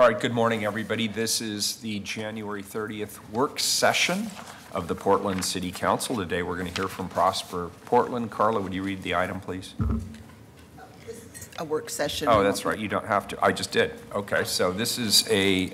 All right, good morning, everybody. This is the January 30th work session of the Portland City Council. Today we're going to hear from Prosper Portland. Carla, would you read the item, please? A work session. Oh, that's right. You don't have to. I just did. Okay, so this is the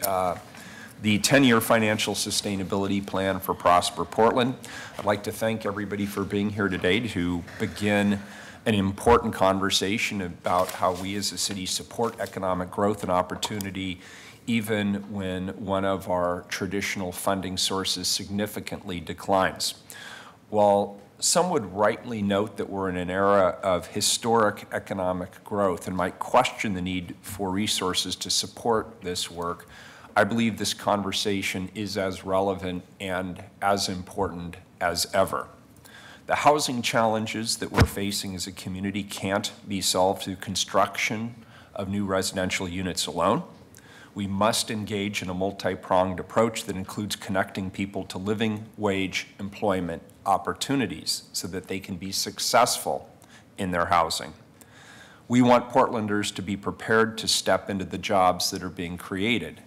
10-year financial sustainability plan for Prosper Portland. I'd like to thank everybody for being here today to begin an important conversation about how we as a city support economic growth and opportunity even when one of our traditional funding sources significantly declines. While some would rightly note that we're in an era of historic economic growth and might question the need for resources to support this work, I believe this conversation is as relevant and as important as ever. The housing challenges that we're facing as a community can't be solved through construction of new residential units alone. We must engage in a multi-pronged approach that includes connecting people to living wage employment opportunities so that they can be successful in their housing. We want Portlanders to be prepared to step into the jobs that are being created.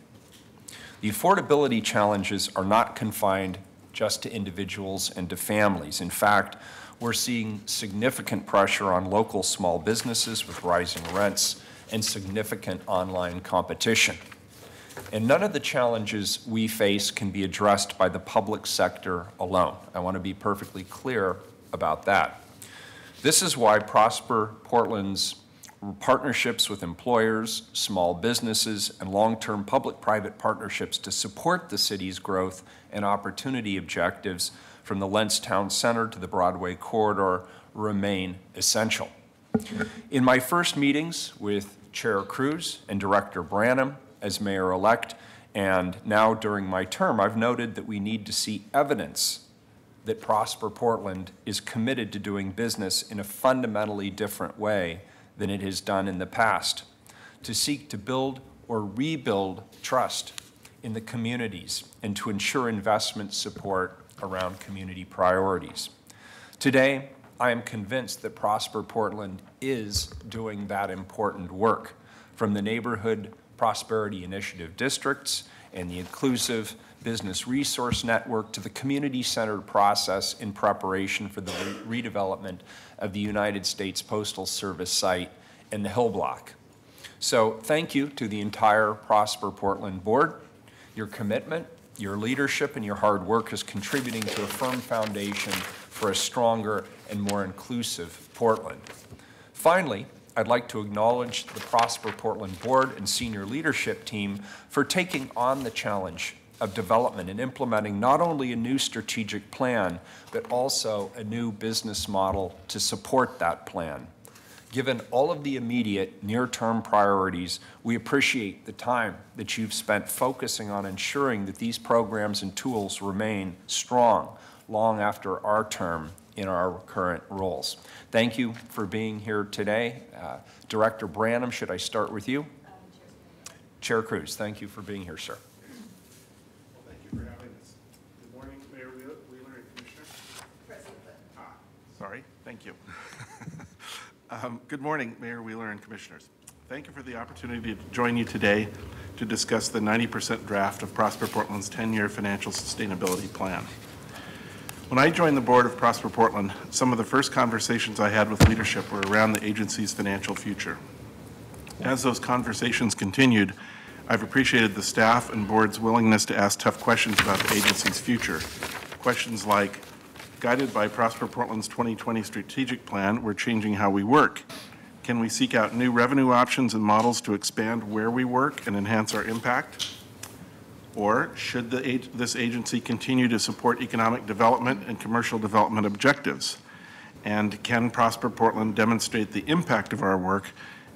The affordability challenges are not confined just to individuals and to families. In fact, we're seeing significant pressure on local small businesses with rising rents and significant online competition. And none of the challenges we face can be addressed by the public sector alone. I want to be perfectly clear about that. This is why Prosper Portland's partnerships with employers, small businesses, and long-term public-private partnerships to support the city's growth and opportunity objectives from the Lentz Town Center to the Broadway corridor remain essential. In my first meetings with Chair Cruz and Director Branham as mayor-elect, and now during my term, I've noted that we need to see evidence that Prosper Portland is committed to doing business in a fundamentally different way than it has done in the past, to seek to build or rebuild trust in the communities and to ensure investment support around community priorities. Today, I am convinced that Prosper Portland is doing that important work, from the Neighborhood Prosperity Initiative districts and the Inclusive Business Resource Network to the community-centered process in preparation for the redevelopment of the United States Postal Service site in the Hill Block. So thank you to the entire Prosper Portland board. Your commitment, your leadership, and your hard work is contributing to a firm foundation for a stronger and more inclusive Portland. Finally, I'd like to acknowledge the Prosper Portland board and senior leadership team for taking on the challenge of development and implementing not only a new strategic plan, but also a new business model to support that plan. Given all of the immediate near-term priorities, we appreciate the time that you've spent focusing on ensuring that these programs and tools remain strong long after our term in our current roles. Thank you for being here today. Director Branham, should I start with you? Chair Cruz, thank you for being here, sir. Well, thank you for having us. Good morning, Mayor Wheeler and Commissioner. President. Sorry, thank you. Good morning, Mayor Wheeler and Commissioners. Thank you for the opportunity to join you today to discuss the 90% draft of Prosper Portland's 10-year financial sustainability plan. When I joined the board of Prosper Portland, some of the first conversations I had with leadership were around the agency's financial future. As those conversations continued, I've appreciated the staff and board's willingness to ask tough questions about the agency's future. Questions like, guided by Prosper Portland's 2020 strategic plan, we're changing how we work. Can we seek out new revenue options and models to expand where we work and enhance our impact? Or should this agency continue to support economic development and commercial development objectives? And can Prosper Portland demonstrate the impact of our work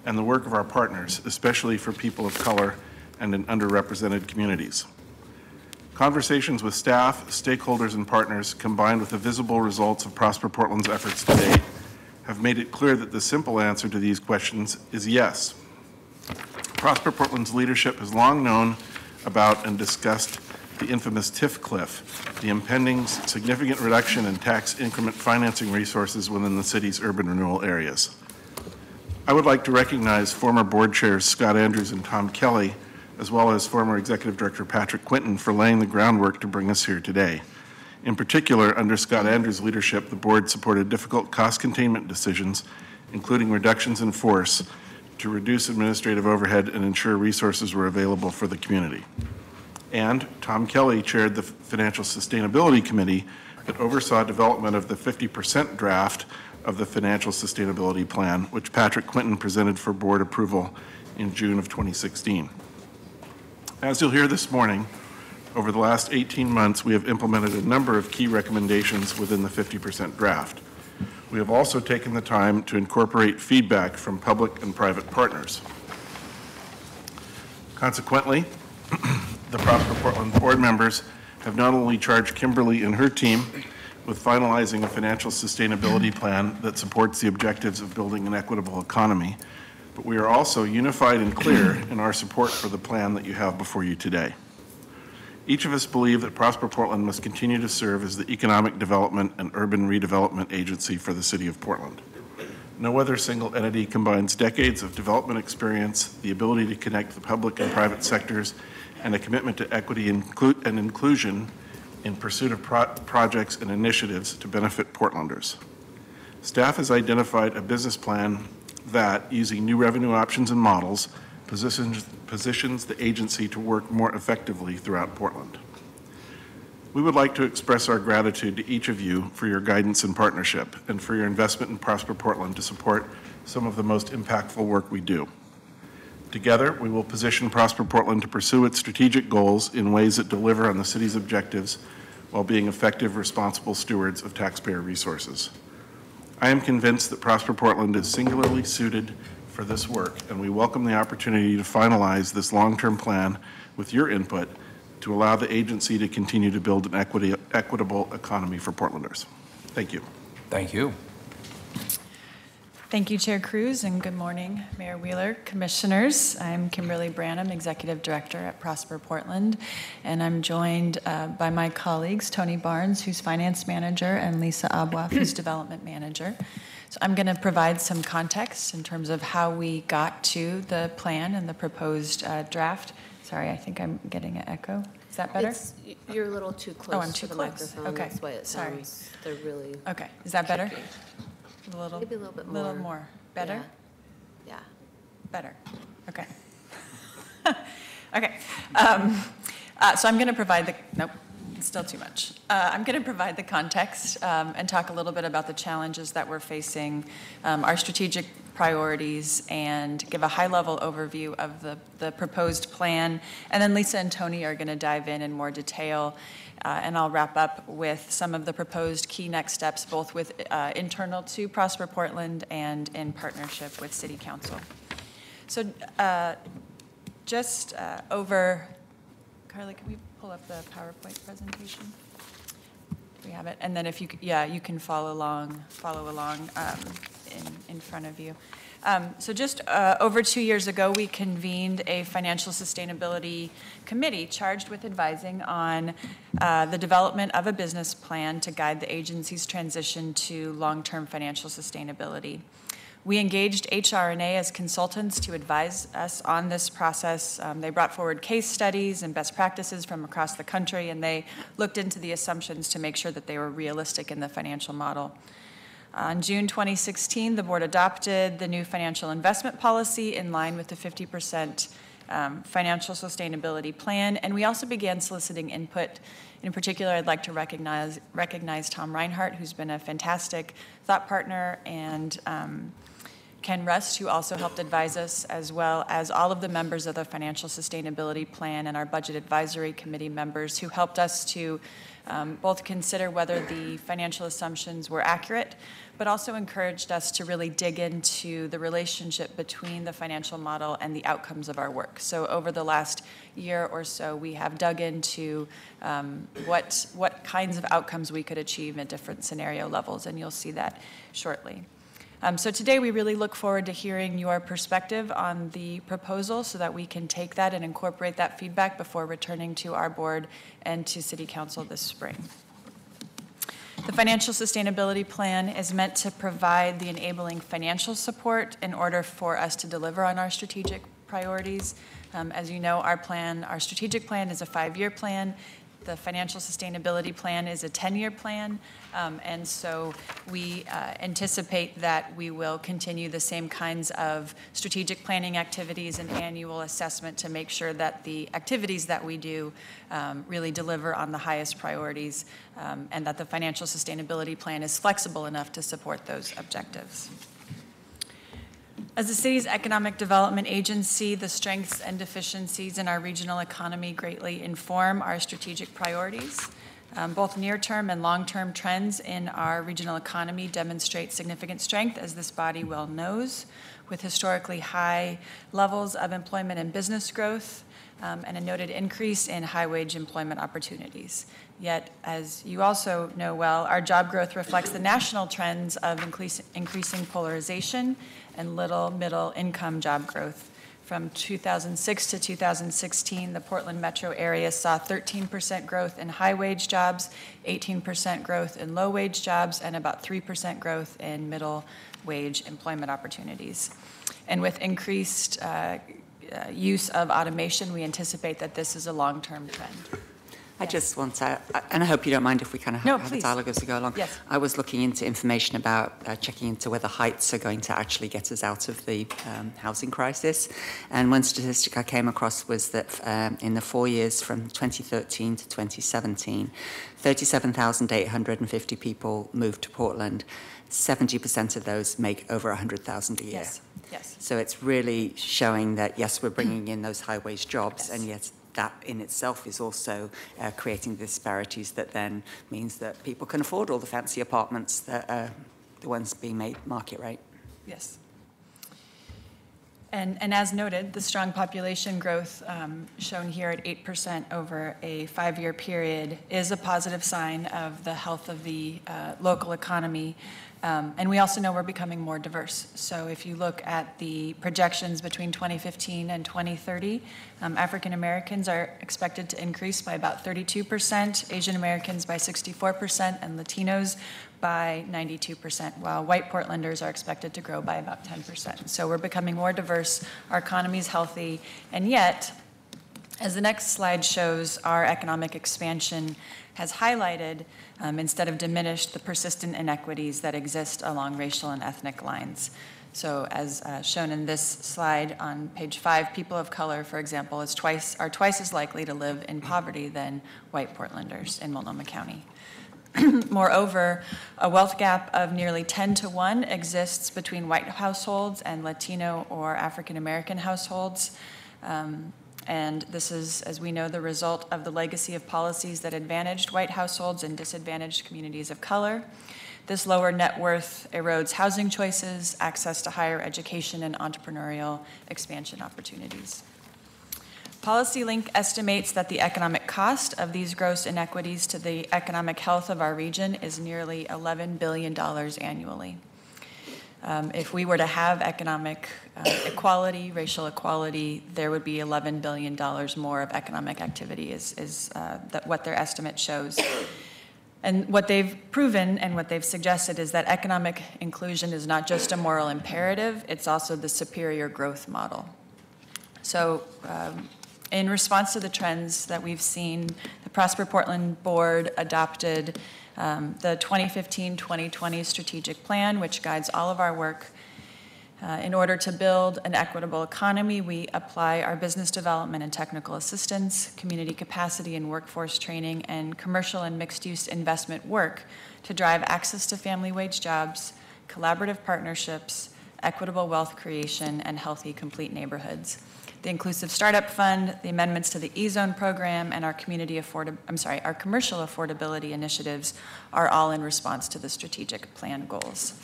and the work of our partners, especially for people of color and in underrepresented communities? Conversations with staff, stakeholders, and partners, combined with the visible results of Prosper Portland's efforts to date, have made it clear that the simple answer to these questions is yes. Prosper Portland's leadership has long known about and discussed the infamous TIF cliff, the impending significant reduction in tax increment financing resources within the city's urban renewal areas. I would like to recognize former board chairs Scott Andrews and Tom Kelly as well as former Executive Director Patrick Quinton for laying the groundwork to bring us here today. In particular, under Scott Andrews' leadership, the board supported difficult cost containment decisions, including reductions in force, to reduce administrative overhead and ensure resources were available for the community. And Tom Kelly chaired the Financial Sustainability Committee that oversaw development of the 50% draft of the Financial Sustainability Plan, which Patrick Quinton presented for board approval in June of 2016. As you'll hear this morning, over the last 18 months, we have implemented a number of key recommendations within the 50% draft. We have also taken the time to incorporate feedback from public and private partners. Consequently, the Prosper Portland board members have not only charged Kimberly and her team with finalizing a financial sustainability plan that supports the objectives of building an equitable economy, but we are also unified and clear in our support for the plan that you have before you today. Each of us believe that Prosper Portland must continue to serve as the economic development and urban redevelopment agency for the city of Portland. No other single entity combines decades of development experience, the ability to connect the public and private sectors, and a commitment to equity and inclusion in pursuit of projects and initiatives to benefit Portlanders. Staff has identified a business plan that, using new revenue options and models, positions the agency to work more effectively throughout Portland. We would like to express our gratitude to each of you for your guidance and partnership, and for your investment in Prosper Portland to support some of the most impactful work we do. Together, we will position Prosper Portland to pursue its strategic goals in ways that deliver on the city's objectives while being effective, responsible stewards of taxpayer resources. I am convinced that Prosper Portland is singularly suited for this work, and we welcome the opportunity to finalize this long-term plan with your input to allow the agency to continue to build an equitable economy for Portlanders. Thank you. Thank you. Thank you, Chair Cruz, and good morning, Mayor Wheeler, Commissioners. I'm Kimberly Branham, Executive Director at Prosper Portland, and I'm joined by my colleagues, Tony Barnes, who's Finance Manager, and Lisa Abwaf, who's Development Manager. So I'm going to provide some context in terms of how we got to the plan and the proposed draft. Sorry, I think I'm getting an echo. Is that better? You're a little too close I'm to too the close. microphone. Okay. That's why it Sorry. sounds, they're really Okay. Is that better? tricky. A little, Maybe a little bit more. little more. Better? Yeah. Better. Okay. Okay. So I'm going to provide the, nope, it's still too much. I'm going to provide the context and talk a little bit about the challenges that we're facing, our strategic priorities, and give a high-level overview of the proposed plan. And then Lisa and Tony are going to dive in more detail, and I'll wrap up with some of the proposed key next steps, both with internal to Prosper Portland and in partnership with City Council. So just over, Carly, can we pull up the PowerPoint presentation? We have it, and then if you, you can follow along in front of you. So just over 2 years ago, we convened a financial sustainability committee charged with advising on the development of a business plan to guide the agency's transition to long-term financial sustainability. We engaged HR&A as consultants to advise us on this process. They brought forward case studies and best practices from across the country, and they looked into the assumptions to make sure that they were realistic in the financial model. On June 2016, the board adopted the new financial investment policy in line with the 50% financial sustainability plan, and we also began soliciting input. In particular, I'd like to recognize Tom Reinhart, who's been a fantastic thought partner, and Ken Rust, who also helped advise us, as well as all of the members of the Financial Sustainability Plan and our Budget Advisory Committee members who helped us to both consider whether the financial assumptions were accurate, but also encouraged us to really dig into the relationship between the financial model and the outcomes of our work. So over the last year or so, we have dug into what kinds of outcomes we could achieve at different scenario levels, and you'll see that shortly. So today we really look forward to hearing your perspective on the proposal so that we can take that and incorporate that feedback before returning to our board and to City Council this spring. The Financial Sustainability Plan is meant to provide the enabling financial support in order for us to deliver on our strategic priorities. As you know, our strategic plan is a 5-year plan. The financial sustainability plan is a 10-year plan, and so we anticipate that we will continue the same kinds of strategic planning activities and annual assessment to make sure that the activities that we do really deliver on the highest priorities, and that the financial sustainability plan is flexible enough to support those objectives. As the city's economic development agency, the strengths and deficiencies in our regional economy greatly inform our strategic priorities. Both near-term and long-term trends in our regional economy demonstrate significant strength, as this body well knows, with historically high levels of employment and business growth, and a noted increase in high-wage employment opportunities. Yet, as you also know well, our job growth reflects the national trends of increasing polarization and little middle-income job growth. From 2006 to 2016, the Portland metro area saw 13% growth in high-wage jobs, 18% growth in low-wage jobs, and about 3% growth in middle-wage employment opportunities. And with increased use of automation, we anticipate that this is a long-term trend. I just want to, and I hope you don't mind if we kind of have a dialogue as we go along. Yes. I was looking into information about checking into whether heights are going to actually get us out of the housing crisis. And one statistic I came across was that in the 4 years from 2013 to 2017, 37,850 people moved to Portland. 70% of those make over 100,000 a year. Yes. Yes. So it's really showing that, yes, we're bringing in those high-wage jobs, Yes. and yet that in itself is also creating disparities that then means that people can afford all the fancy apartments that are the ones being made market rate. Yes. And as noted, the strong population growth shown here at 8% over a 5-year period is a positive sign of the health of the local economy. And we also know we're becoming more diverse. So if you look at the projections between 2015 and 2030, African Americans are expected to increase by about 32%, Asian Americans by 64%, and Latinos by 92%, while white Portlanders are expected to grow by about 10%. So we're becoming more diverse, our economy is healthy, and yet, as the next slide shows, our economic expansion has highlighted, instead of diminished, the persistent inequities that exist along racial and ethnic lines. So as shown in this slide on page 5, people of color, for example, are twice as likely to live in poverty than white Portlanders in Multnomah County. Moreover, a wealth gap of nearly 10 to 1 exists between white households and Latino or African American households. And this is, as we know, the result of the legacy of policies that advantaged white households and disadvantaged communities of color. This lower net worth erodes housing choices, access to higher education, and entrepreneurial expansion opportunities. PolicyLink estimates that the economic cost of these gross inequities to the economic health of our region is nearly $11 billion annually. If we were to have economic equality, racial equality, there would be $11 billion more of economic activity is what their estimate shows. And what they've proven and what they've suggested is that economic inclusion is not just a moral imperative, it's also the superior growth model. So in response to the trends that we've seen, the Prosper Portland Board adopted the 2015-2020 strategic plan, which guides all of our work. In order to build an equitable economy, we apply our business development and technical assistance, community capacity and workforce training, and commercial and mixed-use investment work to drive access to family wage jobs, collaborative partnerships, equitable wealth creation, and healthy, complete neighborhoods. The Inclusive Startup Fund, the amendments to the E-Zone program, and our commercial affordability initiatives are all in response to the strategic plan goals.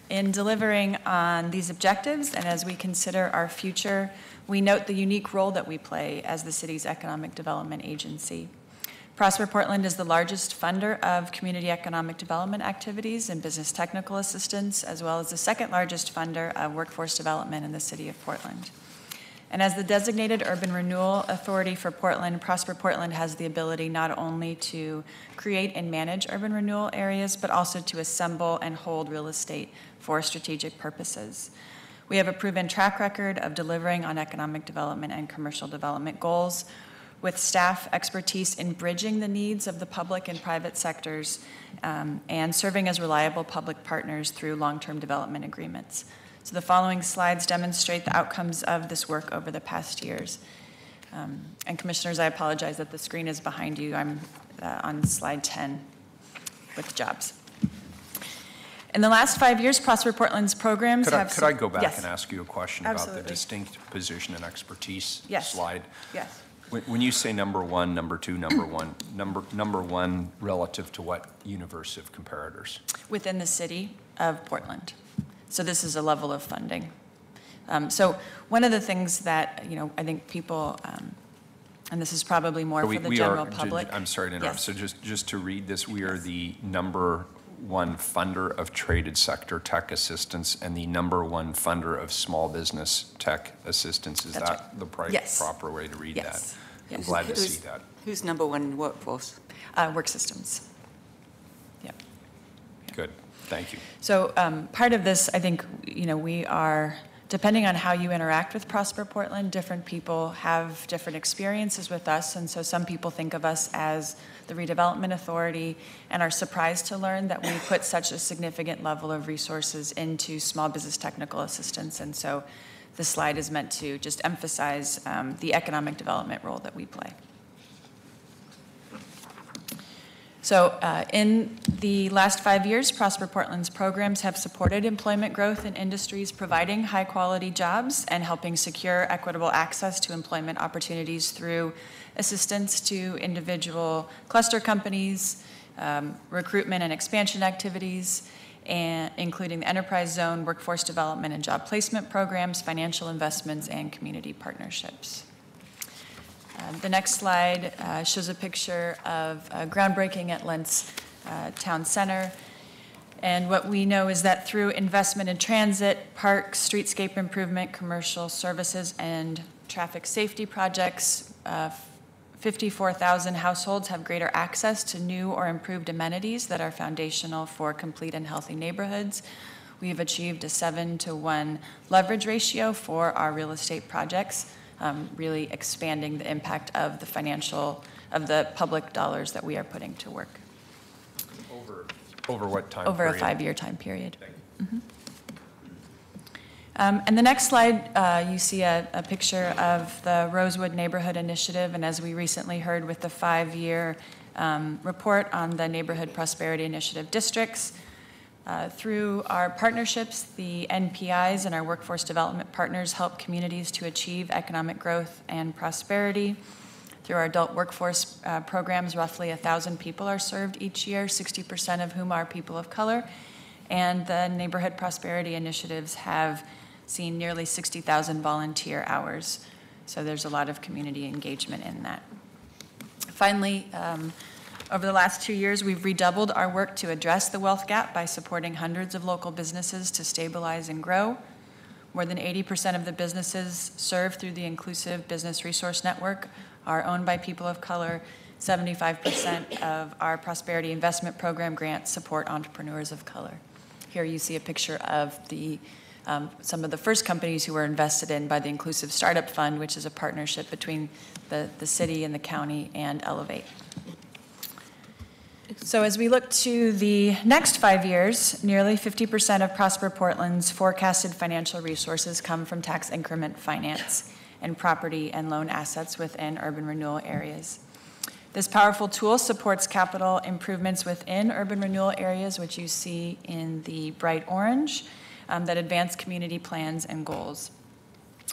In delivering on these objectives, and as we consider our future, we note the unique role that we play as the city's economic development agency. Prosper Portland is the largest funder of community economic development activities and business technical assistance, as well as the second largest funder of workforce development in the city of Portland. And as the designated urban renewal authority for Portland, Prosper Portland has the ability not only to create and manage urban renewal areas, but also to assemble and hold real estate for strategic purposes. We have a proven track record of delivering on economic development and commercial development goals with staff expertise in bridging the needs of the public and private sectors and serving as reliable public partners through long-term development agreements. So the following slides demonstrate the outcomes of this work over the past years. And Commissioners, I apologize that the screen is behind you. I'm on slide 10 with jobs. In the last 5 years, Prosper Portland's programs have... Could I go back Yes. and ask you a question Absolutely. about the distinct position and expertise Yes. slide? Yes. When you say number one, number two, number one relative to what universe of comparators? Within the city of Portland. So this is a level of funding. So one of the things that, I think people, and this is probably more for the general public. I'm sorry to interrupt. Yes. So just to read this, we are the number one funder of traded sector tech assistance and the number one funder of small business tech assistance. Is That's that right. the Yes. proper way to read Yes. that? I'm Yes. glad to see that. Who's number one in workforce? Work systems. Yeah. Good. Thank you. So part of this, I think, we are, depending on how you interact with Prosper Portland, different people have different experiences with us. And so some people think of us as the redevelopment authority and are surprised to learn that we put such a significant level of resources into small business technical assistance. And so this slide is meant to just emphasize the economic development role that we play. So in the last 5 years, Prosper Portland's programs have supported employment growth in industries providing high-quality jobs and helping secure equitable access to employment opportunities through assistance to individual cluster companies, recruitment and expansion activities, and including the enterprise zone, workforce development and job placement programs, financial investments, and community partnerships. The next slide shows a picture of groundbreaking at Lentz Town Center. And what we know is that through investment in transit, parks, streetscape improvement, commercial services, and traffic safety projects, 54,000 households have greater access to new or improved amenities that are foundational for complete and healthy neighborhoods. We have achieved a 7-to-1 leverage ratio for our real estate projects, really expanding the impact of the public dollars that we are putting to work. Over what time Over period? a 5-year time period. Mm-hmm. And the next slide, you see a picture of the Rosewood Neighborhood Initiative, and as we recently heard with the 5-year report on the Neighborhood Prosperity Initiative districts, through our partnerships, the NPIs and our workforce development partners help communities to achieve economic growth and prosperity. Through our adult workforce programs, roughly 1,000 people are served each year, 60% of whom are people of color. And the neighborhood prosperity initiatives have seen nearly 60,000 volunteer hours. So there's a lot of community engagement in that. Finally, over the last 2 years, we've redoubled our work to address the wealth gap by supporting hundreds of local businesses to stabilize and grow. More than 80% of the businesses served through the Inclusive Business Resource Network are owned by people of color. 75% of our Prosperity Investment Program grants support entrepreneurs of color. Here you see a picture of some of the first companies who were invested in by the Inclusive Startup Fund, which is a partnership between the city and the county and Elevate. So as we look to the next 5 years, nearly 50% of Prosper Portland's forecasted financial resources come from tax increment finance and property and loan assets within urban renewal areas. This powerful tool supports capital improvements within urban renewal areas, which you see in the bright orange, that advance community plans and goals.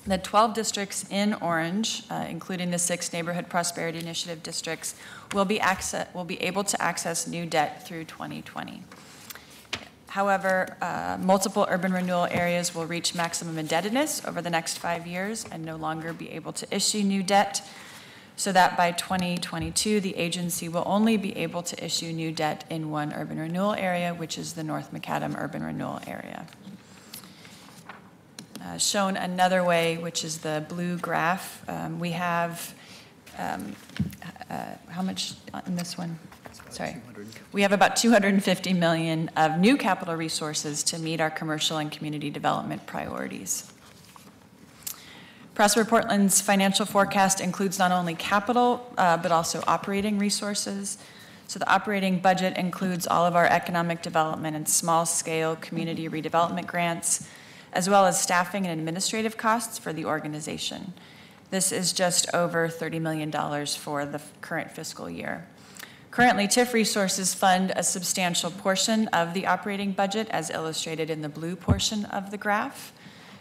The 12 districts in orange, including the 6 Neighborhood Prosperity Initiative districts, will be able to access new debt through 2020. However, multiple urban renewal areas will reach maximum indebtedness over the next 5 years and no longer be able to issue new debt, so that by 2022, the agency will only be able to issue new debt in one urban renewal area, which is the North Macadam Urban Renewal Area. Shown another way, which is the blue graph, we have, how much in this one? We have about 250 million of new capital resources to meet our commercial and community development priorities. Prosper Portland's financial forecast includes not only capital, but also operating resources. So the operating budget includes all of our economic development and small-scale community redevelopment grants, as well as staffing and administrative costs for the organization. This is just over $30 million for the current fiscal year. Currently, TIF resources fund a substantial portion of the operating budget, as illustrated in the blue portion of the graph.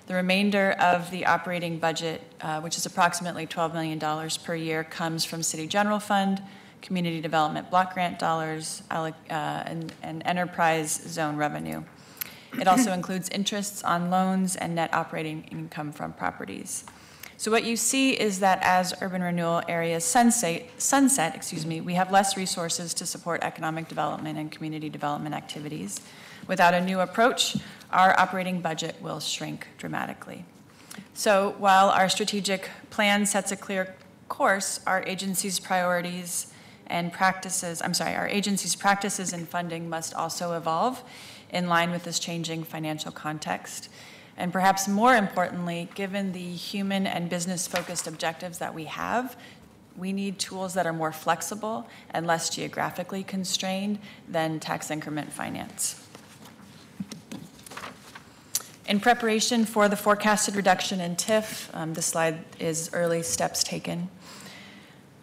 The remainder of the operating budget, which is approximately $12 million per year, comes from City General Fund, Community Development Block Grant dollars, and enterprise zone revenue. It also includes interests on loans and net operating income from properties. So what you see is that as urban renewal areas sunset, we have less resources to support economic development and community development activities. Without a new approach, our operating budget will shrink dramatically. So while our strategic plan sets a clear course, our agency's practices and funding must also evolve in line with this changing financial context. And perhaps more importantly, given the human and business-focused objectives that we have, we need tools that are more flexible and less geographically constrained than tax increment finance. In preparation for the forecasted reduction in TIF, this slide is early steps taken.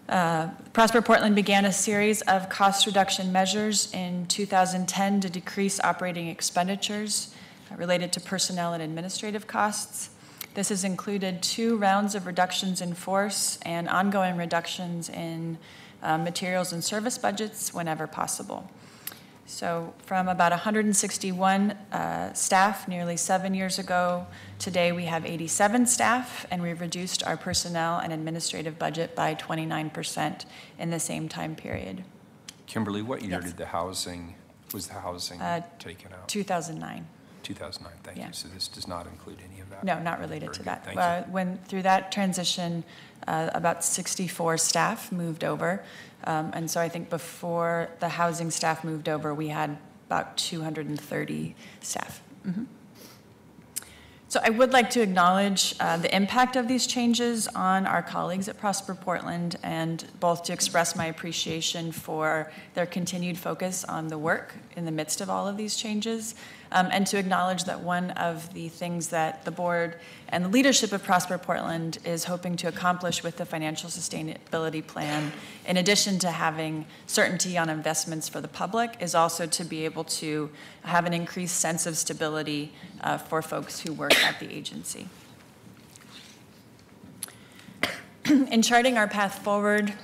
Prosper Portland began a series of cost reduction measures in 2010 to decrease operating expenditures related to personnel and administrative costs. This has included 2 rounds of reductions in force and ongoing reductions in materials and service budgets whenever possible. So from about 161 staff nearly 7 years ago, today we have 87 staff, and we've reduced our personnel and administrative budget by 29% in the same time period. Kimberly, what year Yes. did the housing taken out? 2009. 2009, thank Yeah. you. So this does not include any of that? No, not related Very to good, that. thank you. When through that transition, about 64 staff moved over. And so I think before the housing staff moved over, we had about 230 staff. Mm-hmm. So I would like to acknowledge the impact of these changes on our colleagues at Prosper Portland, and both to express my appreciation for their continued focus on the work in the midst of all of these changes, and to acknowledge that one of the things that the board and the leadership of Prosper Portland is hoping to accomplish with the financial sustainability plan, in addition to having certainty on investments for the public, is also to be able to have an increased sense of stability for folks who work at the agency. In charting our path forward,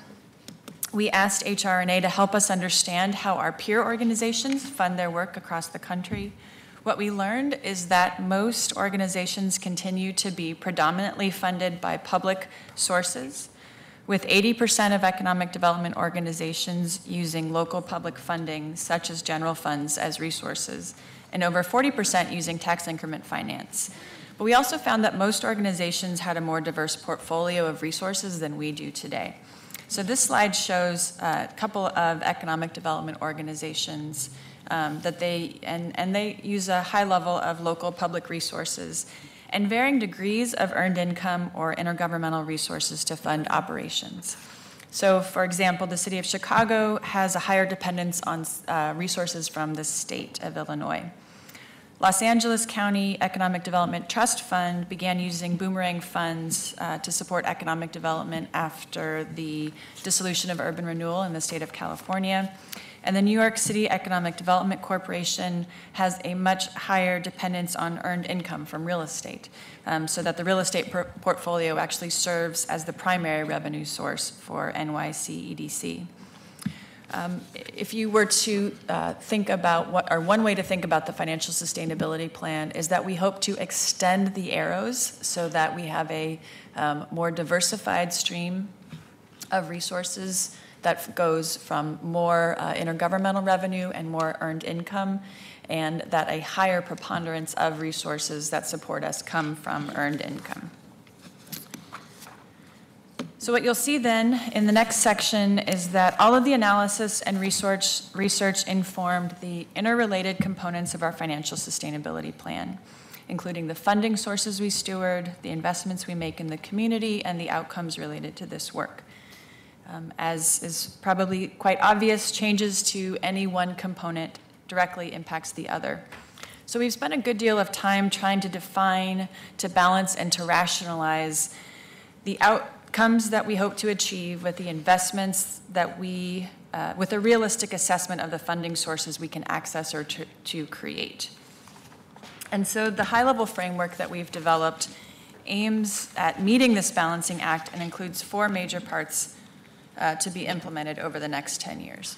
we asked HRNA to help us understand how our peer organizations fund their work across the country. What we learned is that most organizations continue to be predominantly funded by public sources, with 80% of economic development organizations using local public funding, such as general funds, as resources, and over 40% using tax increment finance. But we also found that most organizations had a more diverse portfolio of resources than we do today. So this slide shows a couple of economic development organizations that they use a high level of local public resources and varying degrees of earned income or intergovernmental resources to fund operations. So for example, the city of Chicago has a higher dependence on resources from the state of Illinois. Los Angeles County Economic Development Trust Fund began using Boomerang funds to support economic development after the dissolution of urban renewal in the state of California. And the New York City Economic Development Corporation has a much higher dependence on earned income from real estate, so that the real estate portfolio actually serves as the primary revenue source for NYC EDC. If you were to think about one way to think about the financial sustainability plan is that we hope to extend the arrows so that we have a more diversified stream of resources that goes from more intergovernmental revenue and more earned income, and that a higher preponderance of resources that support us come from earned income. So what you'll see then in the next section is that all of the analysis and research informed the interrelated components of our financial sustainability plan, including the funding sources we steward, the investments we make in the community, and the outcomes related to this work. As is probably quite obvious, changes to any one component directly impacts the other. So we've spent a good deal of time trying to define, to balance, and to rationalize the outcomes that we hope to achieve with the investments that with a realistic assessment of the funding sources we can access or to create. And so the high-level framework that we've developed aims at meeting this balancing act and includes 4 major parts to be implemented over the next 10 years.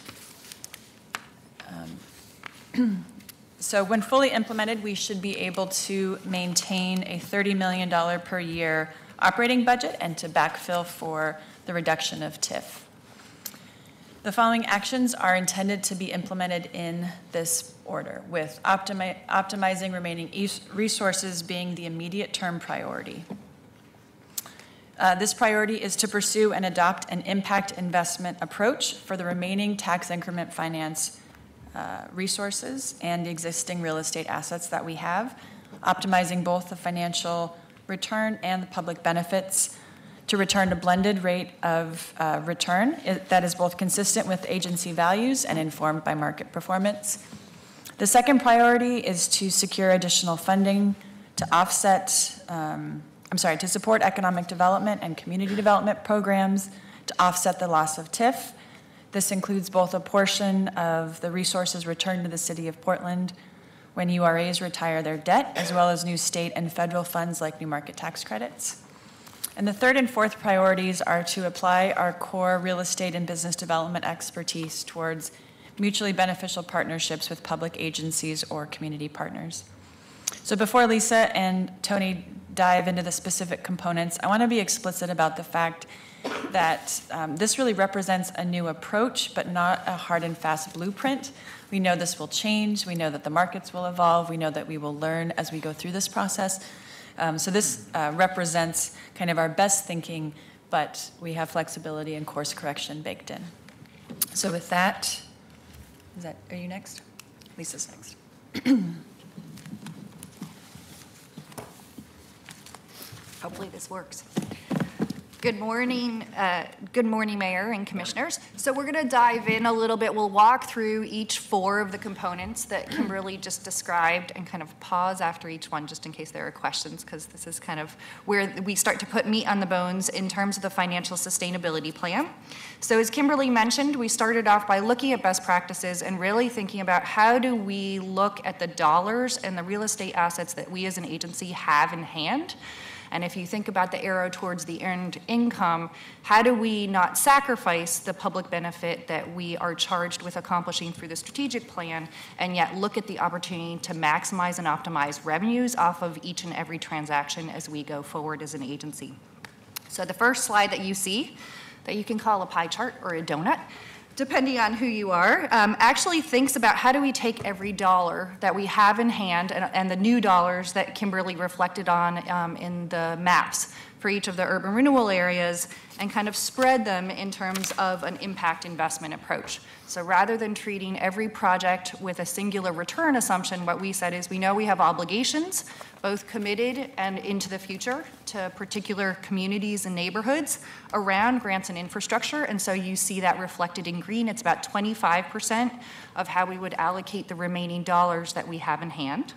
So when fully implemented, we should be able to maintain a $30 million per year operating budget and to backfill for the reduction of TIF. The following actions are intended to be implemented in this order, with optimizing remaining resources being the immediate term priority. This priority is to pursue and adopt an impact investment approach for the remaining tax increment finance resources and the existing real estate assets that we have, optimizing both the financial return and the public benefits to return a blended rate of return that is both consistent with agency values and informed by market performance. The second priority is to secure additional funding to to support economic development and community development programs to offset the loss of TIF. This includes both a portion of the resources returned to the City of Portland when URAs retire their debt, as well as new state and federal funds like new market tax credits. And the third and fourth priorities are to apply our core real estate and business development expertise towards mutually beneficial partnerships with public agencies or community partners. So before Lisa and Tony dive into the specific components, I want to be explicit about the fact that this really represents a new approach, but not a hard and fast blueprint. We know this will change. We know that the markets will evolve. We know that we will learn as we go through this process. So this represents kind of our best thinking, but we have flexibility and course correction baked in. So with that, are you next? Lisa's next. Hopefully this works. Good morning, Mayor and Commissioners. So we're going to dive in a little bit. We'll walk through each 4 of the components that Kimberly just described and kind of pause after each one just in case there are questions, because this is kind of where we start to put meat on the bones in terms of the financial sustainability plan. So as Kimberly mentioned, we started off by looking at best practices and really thinking about how do we look at the dollars and the real estate assets that we as an agency have in hand. And if you think about the arrow towards the earned income, how do we not sacrifice the public benefit that we are charged with accomplishing through the strategic plan, and yet look at the opportunity to maximize and optimize revenues off of each and every transaction as we go forward as an agency? So the first slide that you see, that you can call a pie chart or a donut, depending on who you are, actually thinks about how do we take every dollar that we have in hand and the new dollars that Kimberly reflected on in the maps for each of the urban renewal areas and kind of spread them in terms of an impact investment approach. So rather than treating every project with a singular return assumption, what we said is we know we have obligations, both committed and into the future, to particular communities and neighborhoods around grants and infrastructure. And so you see that reflected in green. It's about 25% of how we would allocate the remaining dollars that we have in hand.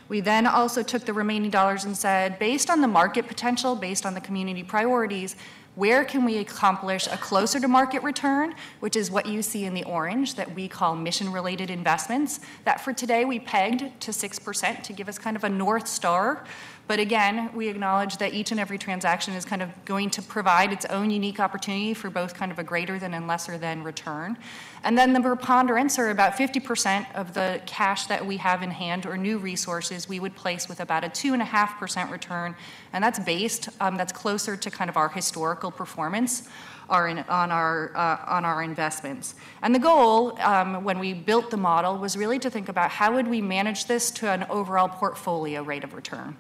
We then also took the remaining dollars and said, based on the market potential, based on the community priorities, where can we accomplish a closer to market return, which is what you see in the orange that we call mission-related investments, that for today we pegged to 6% to give us kind of a North Star. But again, we acknowledge that each and every transaction is kind of going to provide its own unique opportunity for both kind of a greater than and lesser than return. And then the preponderance, or about 50% of the cash that we have in hand or new resources, we would place with about a 2.5% return. And that's based, that's closer to kind of our historical performance on our investments. And the goal, when we built the model, was really to think about how would we manage this to an overall portfolio rate of return.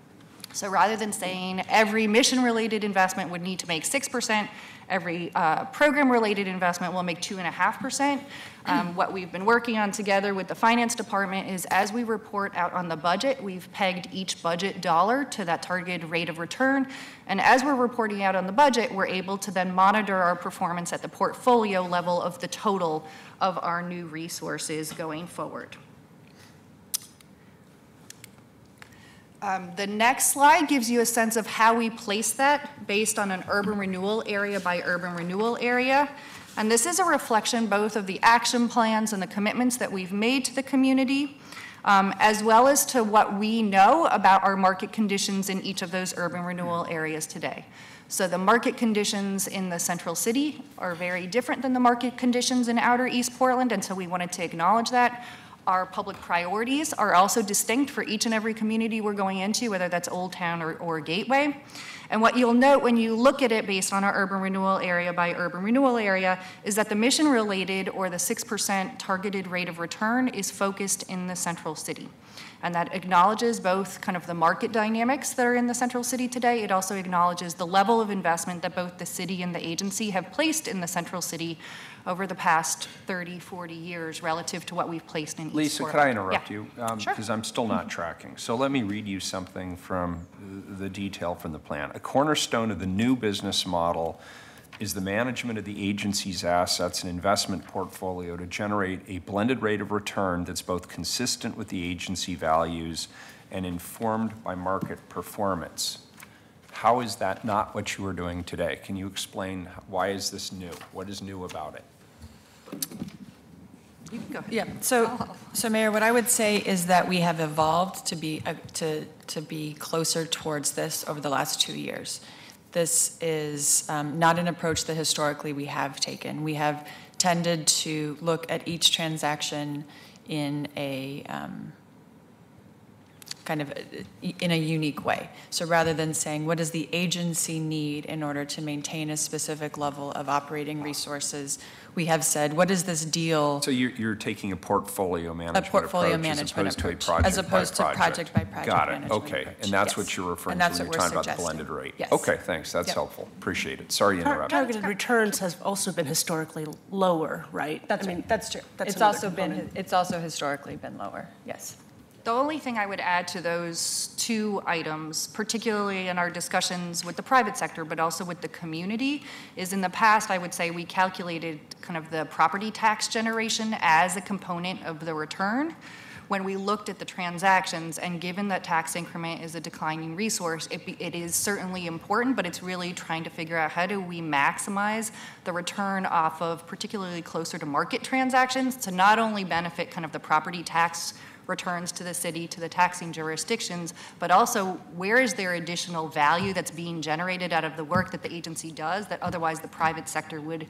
So rather than saying every mission-related investment would need to make 6%, every program-related investment will make 2.5%. What we've been working on together with the finance department is as we report out on the budget, we've pegged each budget dollar to that targeted rate of return. And as we're reporting out on the budget, we're able to then monitor our performance at the portfolio level of the total of our new resources going forward. The next slide gives you a sense of how we place that based on an urban renewal area by urban renewal area. And this is a reflection both of the action plans and the commitments that we've made to the community, as well as to what we know about our market conditions in each of those urban renewal areas today. So the market conditions in the central city are very different than the market conditions in outer East Portland, and so we wanted to acknowledge that. Our public priorities are also distinct for each and every community we're going into, whether that's Old Town or Gateway. And what you'll note when you look at it based on our urban renewal area by urban renewal area is that the mission-related or the 6% targeted rate of return is focused in the central city. And that acknowledges both kind of the market dynamics that are in the central city today. It also acknowledges the level of investment that both the city and the agency have placed in the central city over the past 30, 40 years relative to what we've placed in East Lisa, Portland. could I interrupt Yeah. you? Sure. Because I'm still not tracking. So let me read you something from the detail from the plan. A cornerstone of the new business model is the management of the agency's assets and investment portfolio to generate a blended rate of return that's both consistent with the agency values and informed by market performance. How is that not what you are doing today? Can you explain why is this new? What is new about it? You can go ahead. Yeah, so Mayor, what I would say is that we have evolved to be closer towards this over the last 2 years. This is not an approach that historically we have taken. We have tended to look at each transaction in a kind of in a unique way. So rather than saying, what does the agency need in order to maintain a specific level of operating resources, we have said, what is this deal? So you're taking a portfolio management approach as opposed to project by project Got it, management okay. approach. And that's Yes. what you're referring And to that's when what you're we're talking about the suggesting. blended rate? Yes. Okay, thanks, that's Yep. helpful. Appreciate it. Sorry to interrupt. Targeted returns has also been historically lower, right? That's I mean, right. That's true. that's It's another also been, component. it's also historically been lower, yes. The only thing I would add to those two items, particularly in our discussions with the private sector, but also with the community, is in the past, I would say we calculated kind of the property tax generation as a component of the return. When we looked at the transactions, and given that tax increment is a declining resource, it is certainly important, but it's really trying to figure out how do we maximize the return off of particularly closer to market transactions to not only benefit kind of the property tax returns to the city, to the taxing jurisdictions, but also where is there additional value that's being generated out of the work that the agency does that otherwise the private sector would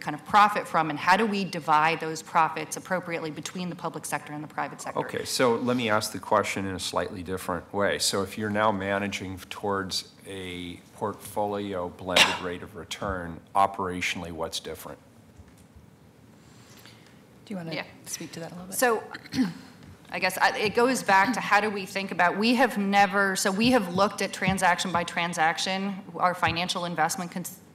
kind of profit from, and how do we divide those profits appropriately between the public sector and the private sector? Okay, so let me ask the question in a slightly different way. So if you're now managing towards a portfolio blended rate of return, operationally, what's different? Do you want to Yeah. speak to that a little bit? So I guess it goes back to how do we think about, we have looked at transaction by transaction. Our financial investment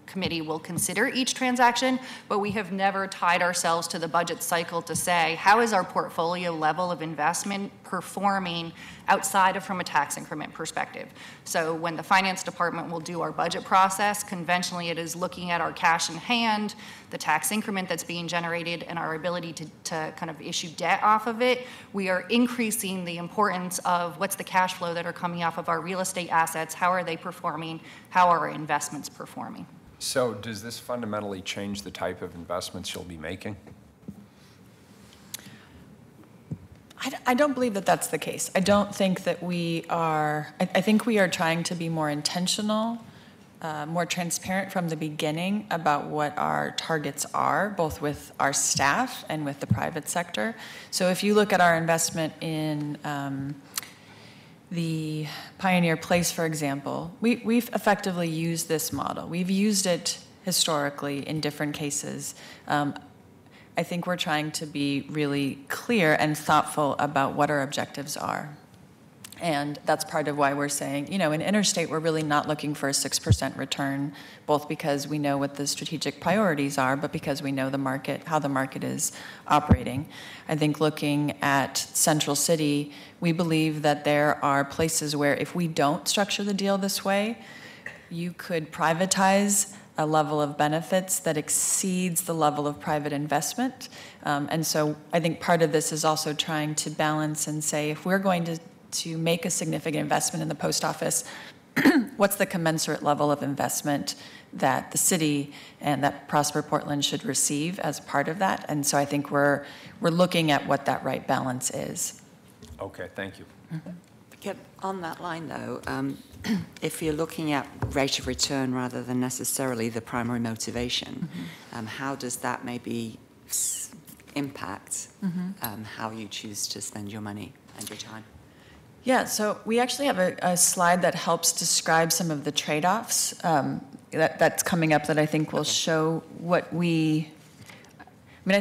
committee will consider each transaction, but we have never tied ourselves to the budget cycle to say, how is our portfolio level of investment performing outside of from a tax increment perspective? So when the finance department will do our budget process, conventionally it is looking at our cash in hand, the tax increment that's being generated, and our ability to kind of issue debt off of it. We are increasing the importance of what's the cash flow that are coming off of our real estate assets, how are they performing, how are our investments performing? So does this fundamentally change the type of investments you'll be making? I don't believe that that's the case. I don't think that we are, I think we are trying to be more intentional, more transparent from the beginning about what our targets are, both with our staff and with the private sector. So if you look at our investment in the Pioneer Place, for example, we've effectively used this model. We've used it historically in different cases. I think we're trying to be really clear and thoughtful about what our objectives are. And that's part of why we're saying, you know, in interstate, we're really not looking for a 6% return, both because we know what the strategic priorities are, but because we know the market, how the market is operating. I think looking at Central City, we believe that there are places where if we don't structure the deal this way, you could privatize a level of benefits that exceeds the level of private investment. And so I think part of this is also trying to balance and say, if we're going to make a significant investment in the post office, what's the commensurate level of investment that the city and that Prosper Portland should receive as part of that? And so I think we're looking at what that right balance is. Okay, thank you. Get on that line, though, if you're looking at rate of return rather than necessarily the primary motivation, how does that maybe impact how you choose to spend your money and your time? Yeah, so we actually have a slide that helps describe some of the trade-offs that's coming up that I think will show what I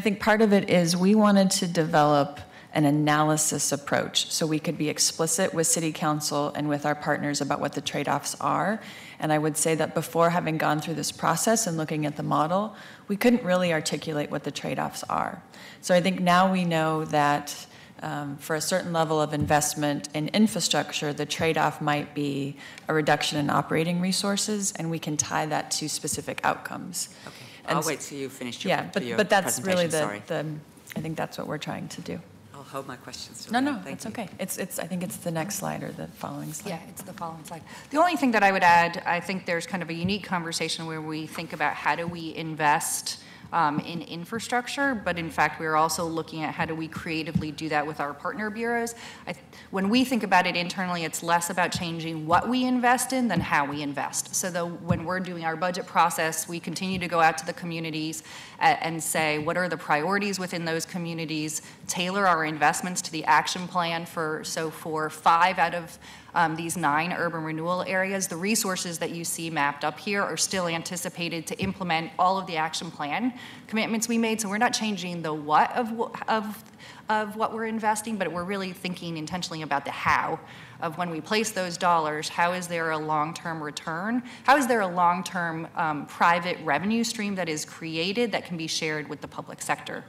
think part of it is we wanted to develop an analysis approach so we could be explicit with City Council and with our partners about what the trade-offs are. And I would say that before having gone through this process and looking at the model, we couldn't really articulate what the trade-offs are. So I think now we know that for a certain level of investment in infrastructure, the trade-off might be a reduction in operating resources, and we can tie that to specific outcomes. Okay, And I'll wait till you've finished your but that's really presentation, I think that's what we're trying to do. I'll hold my questions till No, then. no, Thank it's you. okay. I think it's the next slide or the following slide. Yeah, it's the following slide. The only thing that I would add, I think there's kind of a unique conversation where we think about how do we invest in infrastructure, but in fact, we're also looking at how do we creatively do that with our partner bureaus. When we think about it internally, it's less about changing what we invest in than how we invest. So when we're doing our budget process, we continue to go out to the communities and say, what are the priorities within those communities, tailor our investments to the action plan for 5 out of these 9 urban renewal areas, the resources that you see mapped up here are still anticipated to implement all of the action plan commitments we made. So we're not changing the what of what we're investing, but we're really thinking intentionally about the how of when we place those dollars, how is there a long-term return? How is there a long-term private revenue stream that is created that can be shared with the public sector?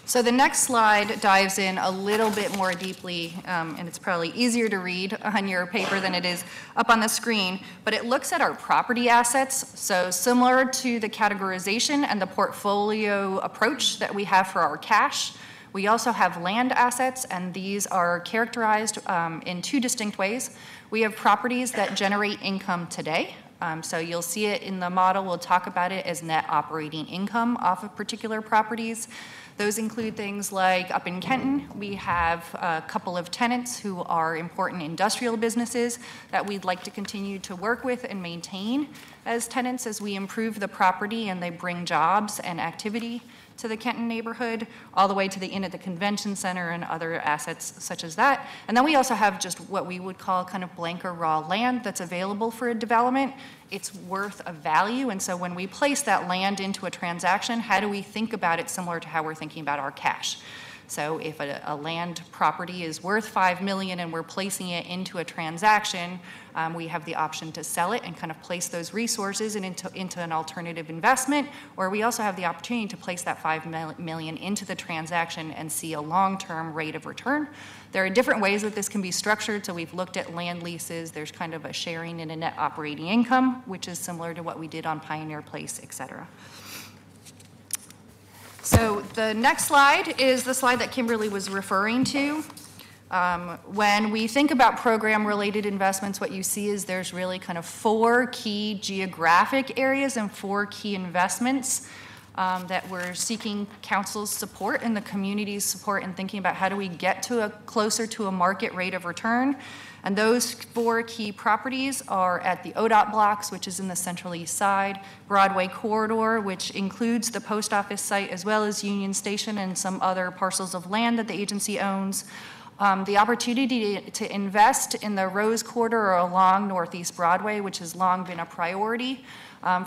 So the next slide dives in a little bit more deeply, and it's probably easier to read on your paper than it is up on the screen, but it looks at our property assets. So similar to the categorization and the portfolio approach that we have for our cash, we also have land assets, and these are characterized in 2 distinct ways. We have properties that generate income today. So you'll see it in the model. We'll talk about it as net operating income off of particular properties. Those include things like up in Kenton, we have a couple of tenants who are important industrial businesses that we'd like to continue to work with and maintain as tenants as we improve the property and they bring jobs and activity to the Kenton neighborhood, all the way to the inn at the convention center and other assets such as that. And then we also have just what we would call kind of blank or raw land that's available for a development. It's worth a value, and so when we place that land into a transaction, how do we think about it similar to how we're thinking about our cash? So if a land property is worth $5 million and we're placing it into a transaction, we have the option to sell it and kind of place those resources into an alternative investment, or we also have the opportunity to place that $5 million into the transaction and see a long-term rate of return. There are different ways that this can be structured, so we've looked at land leases. There's kind of a sharing in a net operating income, which is similar to what we did on Pioneer Place, et cetera. So the next slide is the slide that Kimberly was referring to. When we think about program-related investments, what you see is there's really kind of 4 key geographic areas and 4 key investments that we're seeking council's support and the community's support in thinking about how do we get to closer to a market rate of return. And those 4 key properties are at the ODOT blocks, which is in the Central East Side, Broadway Corridor, which includes the post office site, as well as Union Station and some other parcels of land that the agency owns. The opportunity to invest in the Rose Quarter or along Northeast Broadway, which has long been a priority.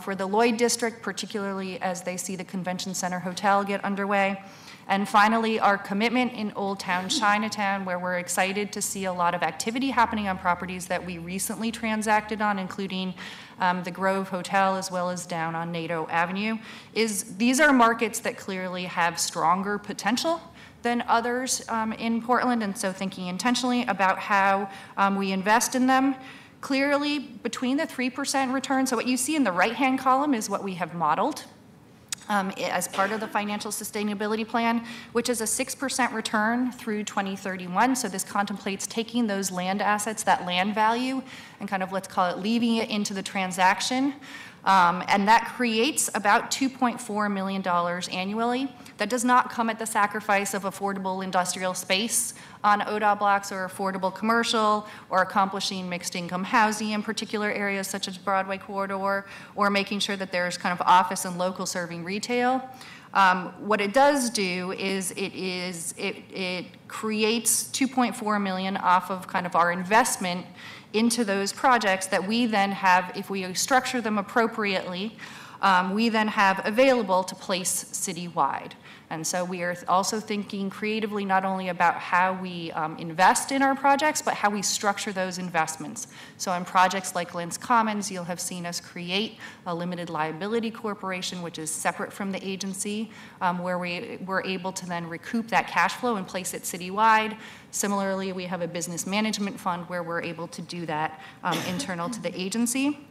for the Lloyd District, particularly as they see the Convention Center Hotel get underway. And finally, our commitment in Old Town Chinatown, where we're excited to see a lot of activity happening on properties that we recently transacted on, including the Grove Hotel as well as down on Nadeau Avenue, these are markets that clearly have stronger potential than others in Portland, and so thinking intentionally about how we invest in them. Clearly, between the 3% return, so what you see in the right-hand column is what we have modeled as part of the financial sustainability plan, which is a 6% return through 2031. So this contemplates taking those land assets, that land value, and kind of, let's call it, leaving it into the transaction. And that creates about $2.4 million annually. That does not come at the sacrifice of affordable industrial space on ODOT blocks or affordable commercial or accomplishing mixed income housing in particular areas such as Broadway corridor, or making sure that there's kind of office and local serving retail. What it does do is it creates $2.4 million off of kind of our investment into those projects that we then have, if we structure them appropriately, we then have available to place citywide. And so we are also thinking creatively not only about how we invest in our projects, but how we structure those investments. So on projects like Lentz Commons, you'll have seen us create a limited liability corporation, which is separate from the agency, where we're able to then recoup that cash flow and place it citywide. Similarly, we have a business management fund where we're able to do that internal to the agency.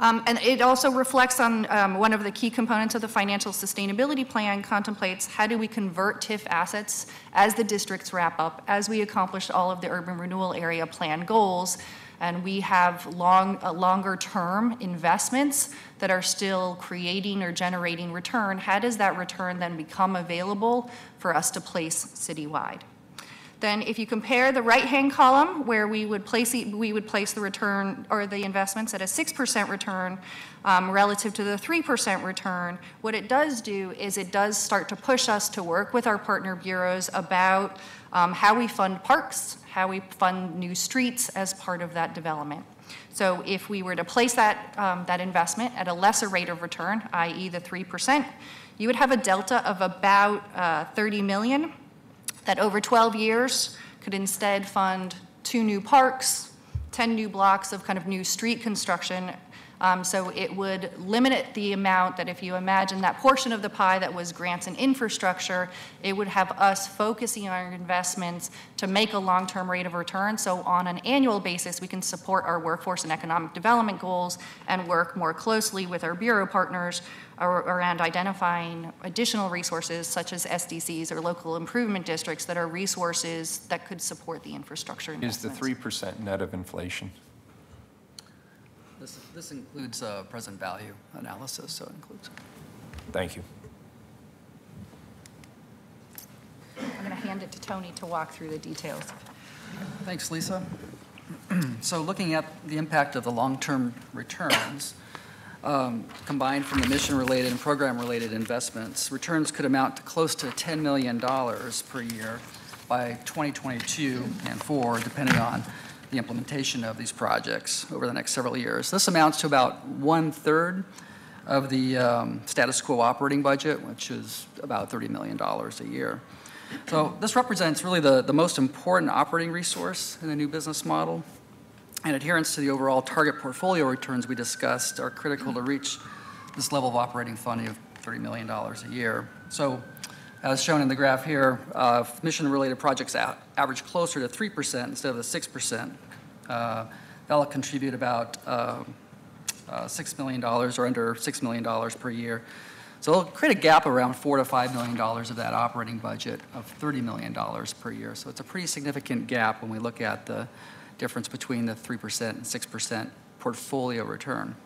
And it also reflects on one of the key components of the financial sustainability plan contemplates how do we convert TIF assets as the districts wrap up, as we accomplish all of the urban renewal area plan goals, and we have longer term investments that are still creating or generating return. How does that return then become available for us to place citywide? Then if you compare the right-hand column where we would place the return or the investments at a 6% return relative to the 3% return, what it does do is it does start to push us to work with our partner bureaus about how we fund parks, how we fund new streets as part of that development. So if we were to place that investment at a lesser rate of return, i.e. the 3%, you would have a delta of about $30 million that over 12 years could instead fund 2 new parks, 10 new blocks of kind of new street construction. So it would limit the amount that if you imagine that portion of the pie that was grants and infrastructure, it would have us focusing on our investments to make a long-term rate of return. So on an annual basis, we can support our workforce and economic development goals and work more closely with our bureau partners around identifying additional resources such as SDCs or local improvement districts that are resources that could support the infrastructure investments. Is the 3% net of inflation? This includes present value analysis, so it includes. Thank you. I'm going to hand it to Tony to walk through the details. Thanks, Lisa. So looking at the impact of the long-term returns, combined from the mission-related and program-related investments, returns could amount to close to $10 million per year by 2022 and forward, depending on the implementation of these projects over the next several years. This amounts to about 1/3 of the status quo operating budget, which is about $30 million a year. So this represents really the most important operating resource in the new business model, and adherence to the overall target portfolio returns we discussed are critical to reach this level of operating funding of $30 million a year. So as shown in the graph here, mission-related projects average closer to 3% instead of the 6%. That'll contribute about $6 million or under $6 million per year. So it'll create a gap around $4 to $5 million of that operating budget of $30 million per year. So it's a pretty significant gap when we look at the difference between the 3% and 6% portfolio return.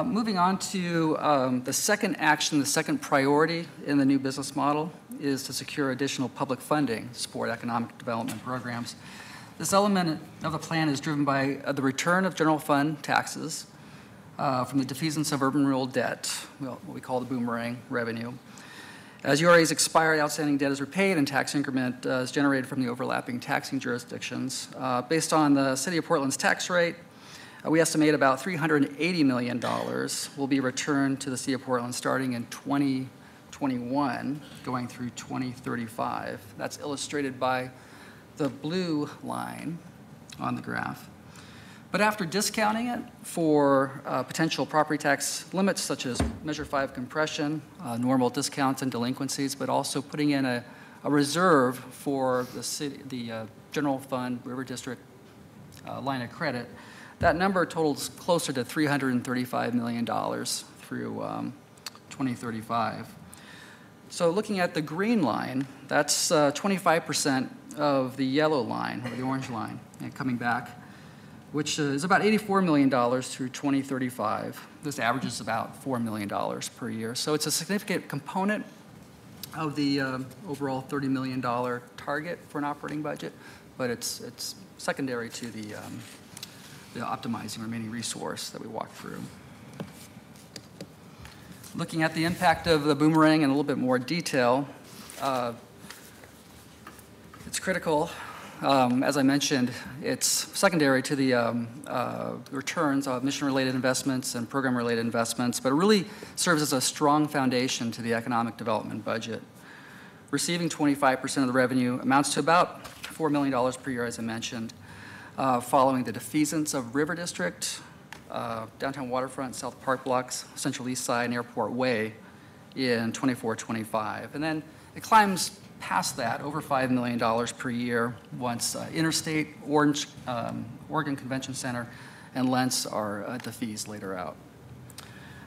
Moving on to the second action, the second priority in the new business model is to secure additional public funding to support economic development programs. This element of the plan is driven by the return of general fund taxes from the defeasance of urban renewal debt, what we call the Boomerang Revenue. As URAs expire, outstanding debt is repaid and tax increment is generated from the overlapping taxing jurisdictions. Based on the City of Portland's tax rate, We estimate about $380 million will be returned to the City of Portland starting in 2021, going through 2035. That's illustrated by the blue line on the graph. But after discounting it for potential property tax limits such as Measure 5 compression, normal discounts and delinquencies, but also putting in a reserve for the city, the general fund, River District line of credit, that number totals closer to $335 million through 2035. So looking at the green line, that's 25% of the yellow line, or the orange line, and coming back, which is about $84 million through 2035. This averages about $4 million per year. So it's a significant component of the overall $30 million target for an operating budget, but it's secondary to the optimizing remaining resource that we walked through. Looking at the impact of the boomerang in a little bit more detail, it's critical. As I mentioned, it's secondary to the returns of mission-related investments and program-related investments, but it really serves as a strong foundation to the economic development budget. Receiving 25% of the revenue amounts to about $4 million per year, as I mentioned, following the defeasance of River District, Downtown Waterfront, South Park Blocks, Central East Side, and Airport Way in 24-25. And then it climbs past that, over $5 million per year, once Interstate, Oregon Convention Center, and Lents are defeased later out.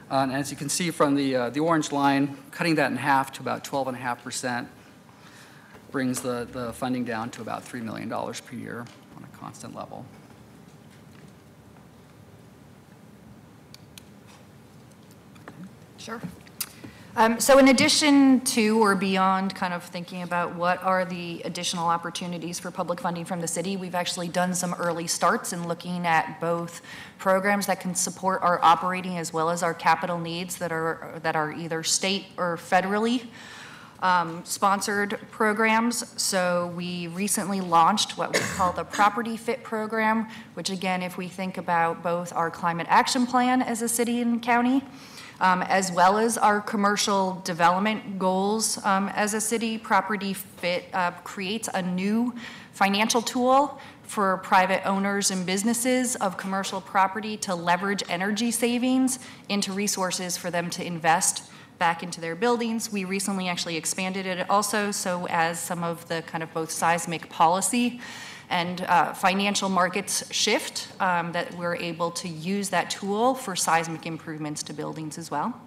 And as you can see from the orange line, cutting that in half to about 12.5% brings the funding down to about $3 million per year on a constant level. Sure. So in addition to or beyond kind of thinking about what are the additional opportunities for public funding from the city, we've actually done some early starts in looking at both programs that can support our operating as well as our capital needs that are either state or federally sponsored programs. So we recently launched what we call the Property Fit program, which again, if we think about both our climate action plan as a city and county, as well as our commercial development goals as a city, Property Fit creates a new financial tool for private owners and businesses of commercial property to leverage energy savings into resources for them to invest back into their buildings. We recently actually expanded it also, so as some of the kind of both seismic policy and financial markets shift, that we're able to use that tool for seismic improvements to buildings as well.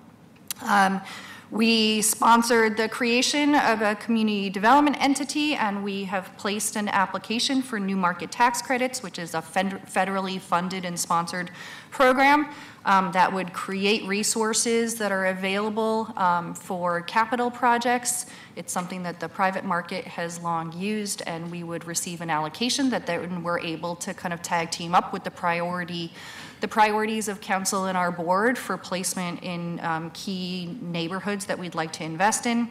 We sponsored the creation of a community development entity, and we have placed an application for new market tax credits, which is a federally funded and sponsored program that would create resources that are available for capital projects. It's something that the private market has long used, and we would receive an allocation that then we're able to kind of tag team up with the priorities of council and our board for placement in key neighborhoods that we'd like to invest in.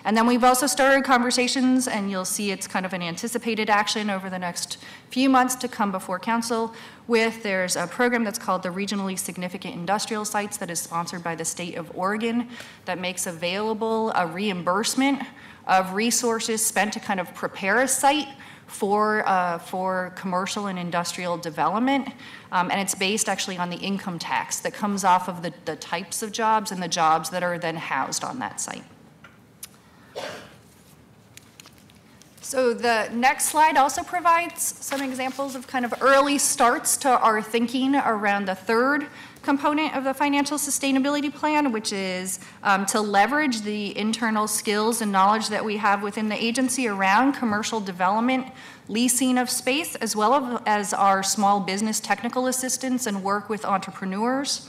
And then we've also started conversations, and you'll see it's kind of an anticipated action over the next few months to come before council with. There's a program that's called the Regionally Significant Industrial Sites that is sponsored by the state of Oregon that makes available a reimbursement of resources spent to kind of prepare a site for commercial and industrial development. And it's based actually on the income tax that comes off of the types of jobs and the jobs that are then housed on that site. So the next slide also provides some examples of kind of early starts to our thinking around the third component of the financial sustainability plan, which is to leverage the internal skills and knowledge that we have within the agency around commercial development, leasing of space, as well as our small business technical assistance and work with entrepreneurs.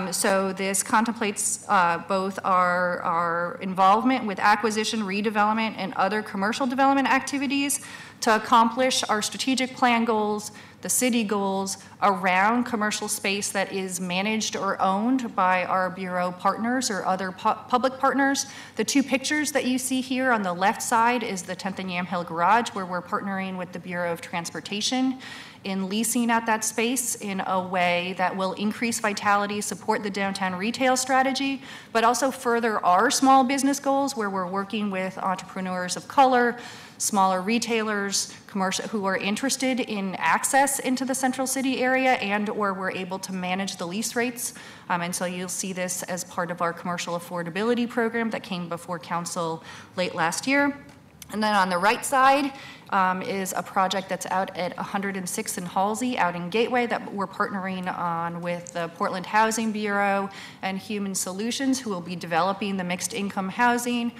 So this contemplates both our involvement with acquisition, redevelopment, and other commercial development activities to accomplish our strategic plan goals, the city goals around commercial space that is managed or owned by our bureau partners or other public partners. The two pictures that you see here on the left side is the 10th and Yamhill Garage, where we're partnering with the Bureau of Transportation in leasing at that space in a way that will increase vitality, support the downtown retail strategy, but also further our small business goals where we're working with entrepreneurs of color, smaller retailers, commercial who are interested in access into the central city area and or we're able to manage the lease rates. And so you'll see this as part of our commercial affordability program that came before council late last year. And then on the right side is a project that's out at 106th and Halsey out in Gateway that we're partnering on with the Portland Housing Bureau and Human Solutions, who will be developing the mixed income housing.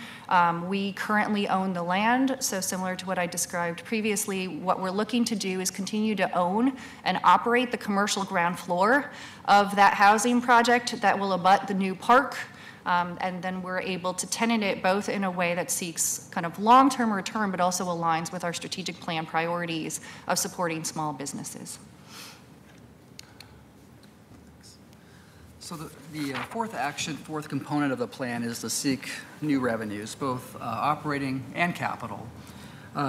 We currently own the land, so similar to what I described previously, what we're looking to do is continue to own and operate the commercial ground floor of that housing project that will abut the new park. And then we're able to tenant it both in a way that seeks kind of long-term return, but also aligns with our strategic plan priorities of supporting small businesses. So the fourth component of the plan is to seek new revenues, both operating and capital.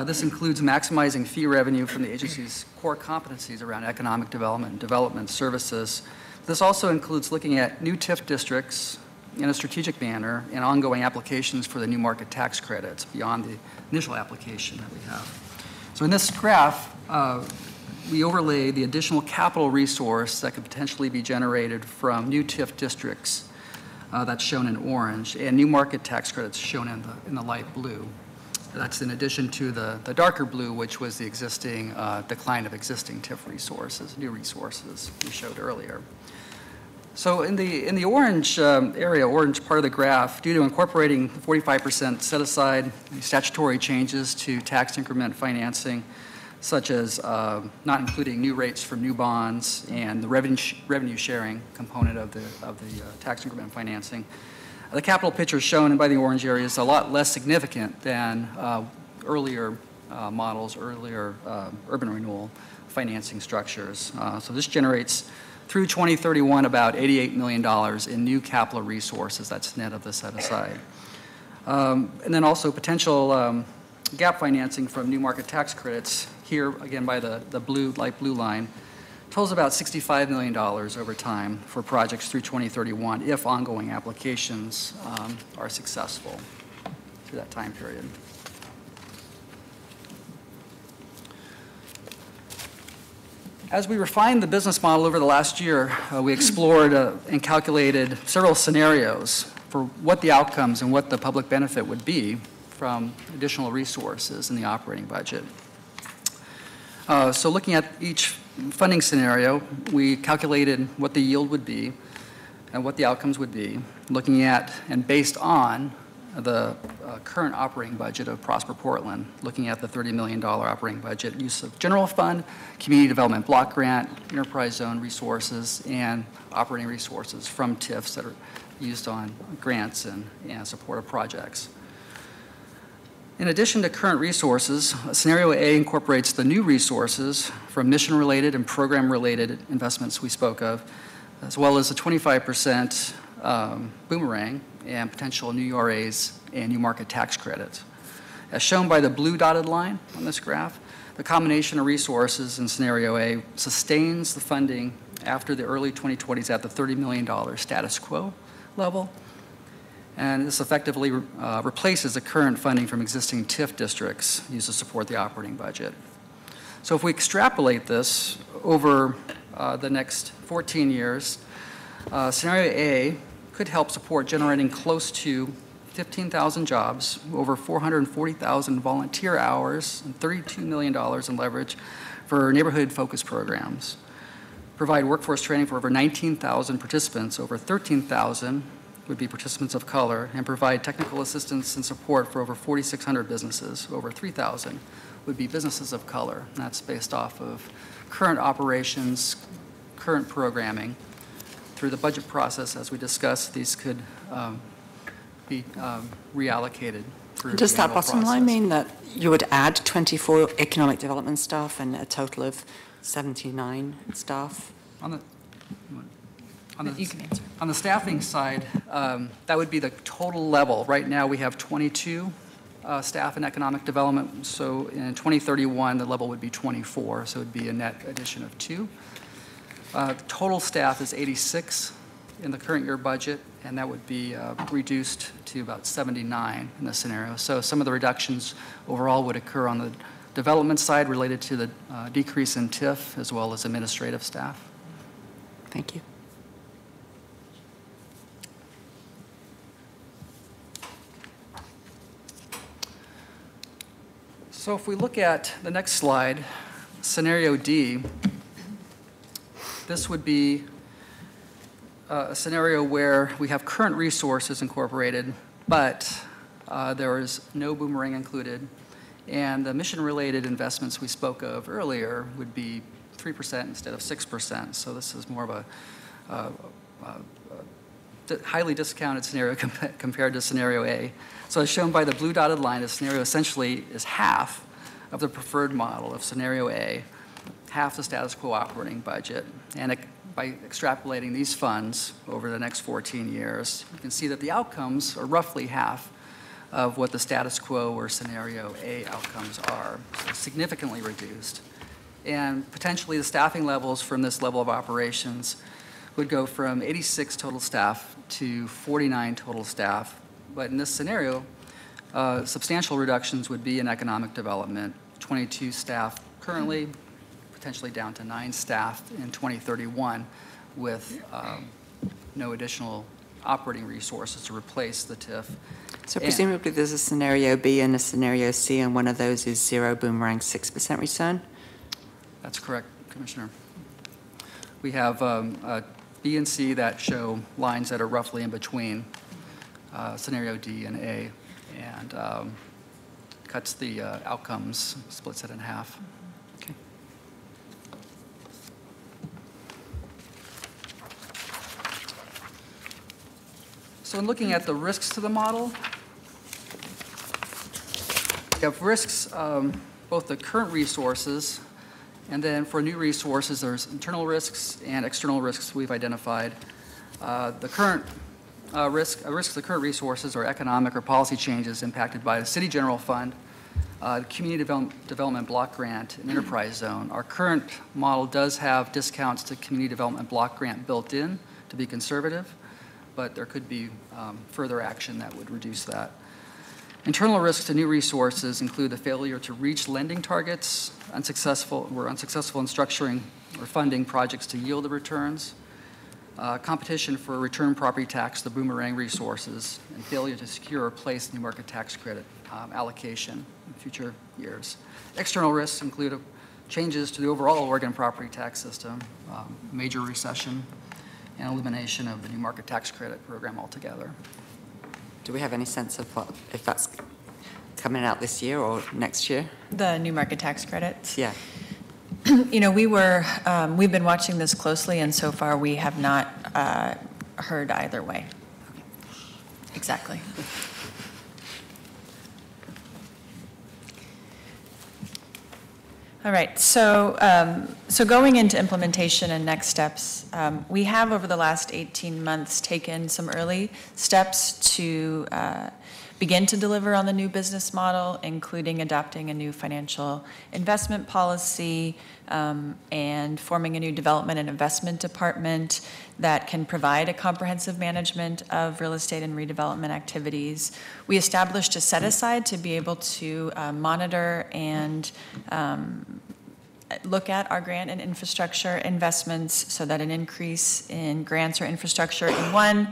This includes maximizing fee revenue from the agency's core competencies around economic development and development services. This also includes looking at new TIF districts in a strategic manner and ongoing applications for the new market tax credits beyond the initial application that we have. So in this graph, we overlay the additional capital resource that could potentially be generated from new TIF districts that's shown in orange, and new market tax credits shown in the light blue. That's in addition to the darker blue, which was the existing decline of existing TIF resources, new resources we showed earlier. So in the orange area, orange part of the graph, due to incorporating 45% set aside, statutory changes to tax increment financing, such as not including new rates for new bonds and the revenue sharing component of the tax increment financing, the capital picture shown by the orange area is a lot less significant than earlier models, earlier urban renewal financing structures. So this generates through 2031 about $88 million in new capital resources. That's net of the set aside. And then also potential gap financing from new market tax credits here again by the light blue line totals about $65 million over time for projects through 2031 if ongoing applications are successful through that time period. As we refined the business model over the last year, we explored and calculated several scenarios for what the outcomes and what the public benefit would be from additional resources in the operating budget. So looking at each funding scenario, we calculated what the yield would be and what the outcomes would be, looking at and based on the current operating budget of Prosper Portland, looking at the $30 million operating budget, use of general fund, community development block grant, enterprise zone resources, and operating resources from TIFs that are used on grants and support of projects. In addition to current resources, scenario A incorporates the new resources from mission-related and program-related investments we spoke of, as well as the 25% Boomerang and potential new URAs and new market tax credits. As shown by the blue dotted line on this graph, the combination of resources in scenario A sustains the funding after the early 2020s at the $30 million status quo level. And this effectively replaces the current funding from existing TIF districts used to support the operating budget. So if we extrapolate this over the next 14 years, scenario A could help support generating close to 15,000 jobs, over 440,000 volunteer hours, and $32 million in leverage for neighborhood-focused programs. Provide workforce training for over 19,000 participants, over 13,000 would be participants of color, and provide technical assistance and support for over 4,600 businesses, over 3,000 would be businesses of color. And that's based off of current operations, current programming. Through the budget process, as we discussed, these could be reallocated through Does the that annual bottom process. line mean that you would add 24 economic development staff and a total of 79 staff? On the staffing side, that would be the total level. Right now, we have 22 staff in economic development. So in 2031, the level would be 24, so it would be a net addition of 2. Total staff is 86 in the current year budget, and that would be reduced to about 79 in this scenario. So some of the reductions overall would occur on the development side related to the decrease in TIF as well as administrative staff. Thank you. So if we look at the next slide, scenario D, this would be a scenario where we have current resources incorporated, but there is no Boomerang included, and the mission-related investments we spoke of earlier would be 3% instead of 6%. So this is more of a highly discounted scenario compared to scenario A. So as shown by the blue dotted line, the scenario essentially is half of the preferred model of scenario A, half the status quo operating budget. And by extrapolating these funds over the next 14 years, you can see that the outcomes are roughly half of what the status quo or scenario A outcomes are, so significantly reduced. And potentially the staffing levels from this level of operations would go from 86 total staff to 49 total staff. But in this scenario, substantial reductions would be in economic development, 22 staff currently, potentially down to 9 staff in 2031 with no additional operating resources to replace the TIF. So presumably there's a scenario B and a scenario C, and one of those is 0 Boomerang 6% return? That's correct, Commissioner. We have B and C that show lines that are roughly in between scenario D and A, and cuts the outcomes, splits it in half. Okay. So in looking at the risks to the model, we have risks, both the current resources, and then for new resources, there's internal risks and external risks we've identified. The current risks to the current resources are economic or policy changes impacted by the City General Fund, Community Development Block Grant, and Enterprise Zone. Our current model does have discounts to Community Development Block Grant built in to be conservative, but there could be further action that would reduce that. Internal risks to new resources include the failure to reach lending targets, we're unsuccessful in structuring or funding projects to yield the returns, competition for return property tax, the Boomerang resources, and failure to secure or place new market tax credit allocation in future years. External risks include changes to the overall Oregon property tax system, major recession, and elimination of the new market tax credit program altogether. Do we have any sense of if that's coming out this year or next year? The new market tax credits? Yeah. You know, we've been watching this closely, and so far we have not heard either way. Exactly. All right, so going into implementation and next steps, we have over the last 18 months taken some early steps to begin to deliver on the new business model, including adopting a new financial investment policy and forming a new development and investment department that can provide a comprehensive management of real estate and redevelopment activities. We established a set-aside to be able to monitor and look at our grant and infrastructure investments so that an increase in grants or infrastructure in one,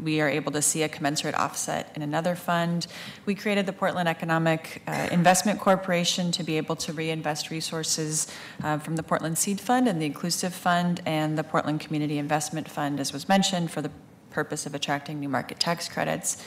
we are able to see a commensurate offset in another fund. We created the Portland Economic Investment Corporation to be able to reinvest resources from the Portland Seed Fund and the Inclusive Fund and the Portland Community Investment Fund, as was mentioned, for the purpose of attracting new market tax credits.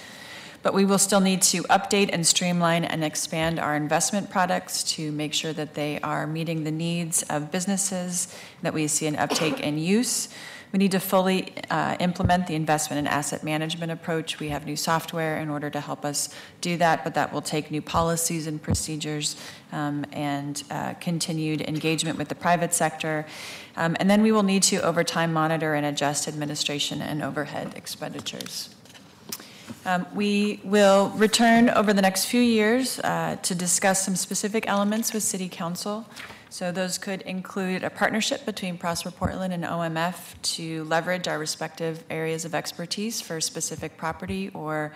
But we will still need to update and streamline and expand our investment products to make sure that they are meeting the needs of businesses, that we see an uptake in use. We need to fully implement the investment and asset management approach. We have new software in order to help us do that, but that will take new policies and procedures and continued engagement with the private sector. And then we will need to, over time, monitor and adjust administration and overhead expenditures. We will return over the next few years to discuss some specific elements with City Council. So those could include a partnership between Prosper Portland and OMF to leverage our respective areas of expertise for specific property or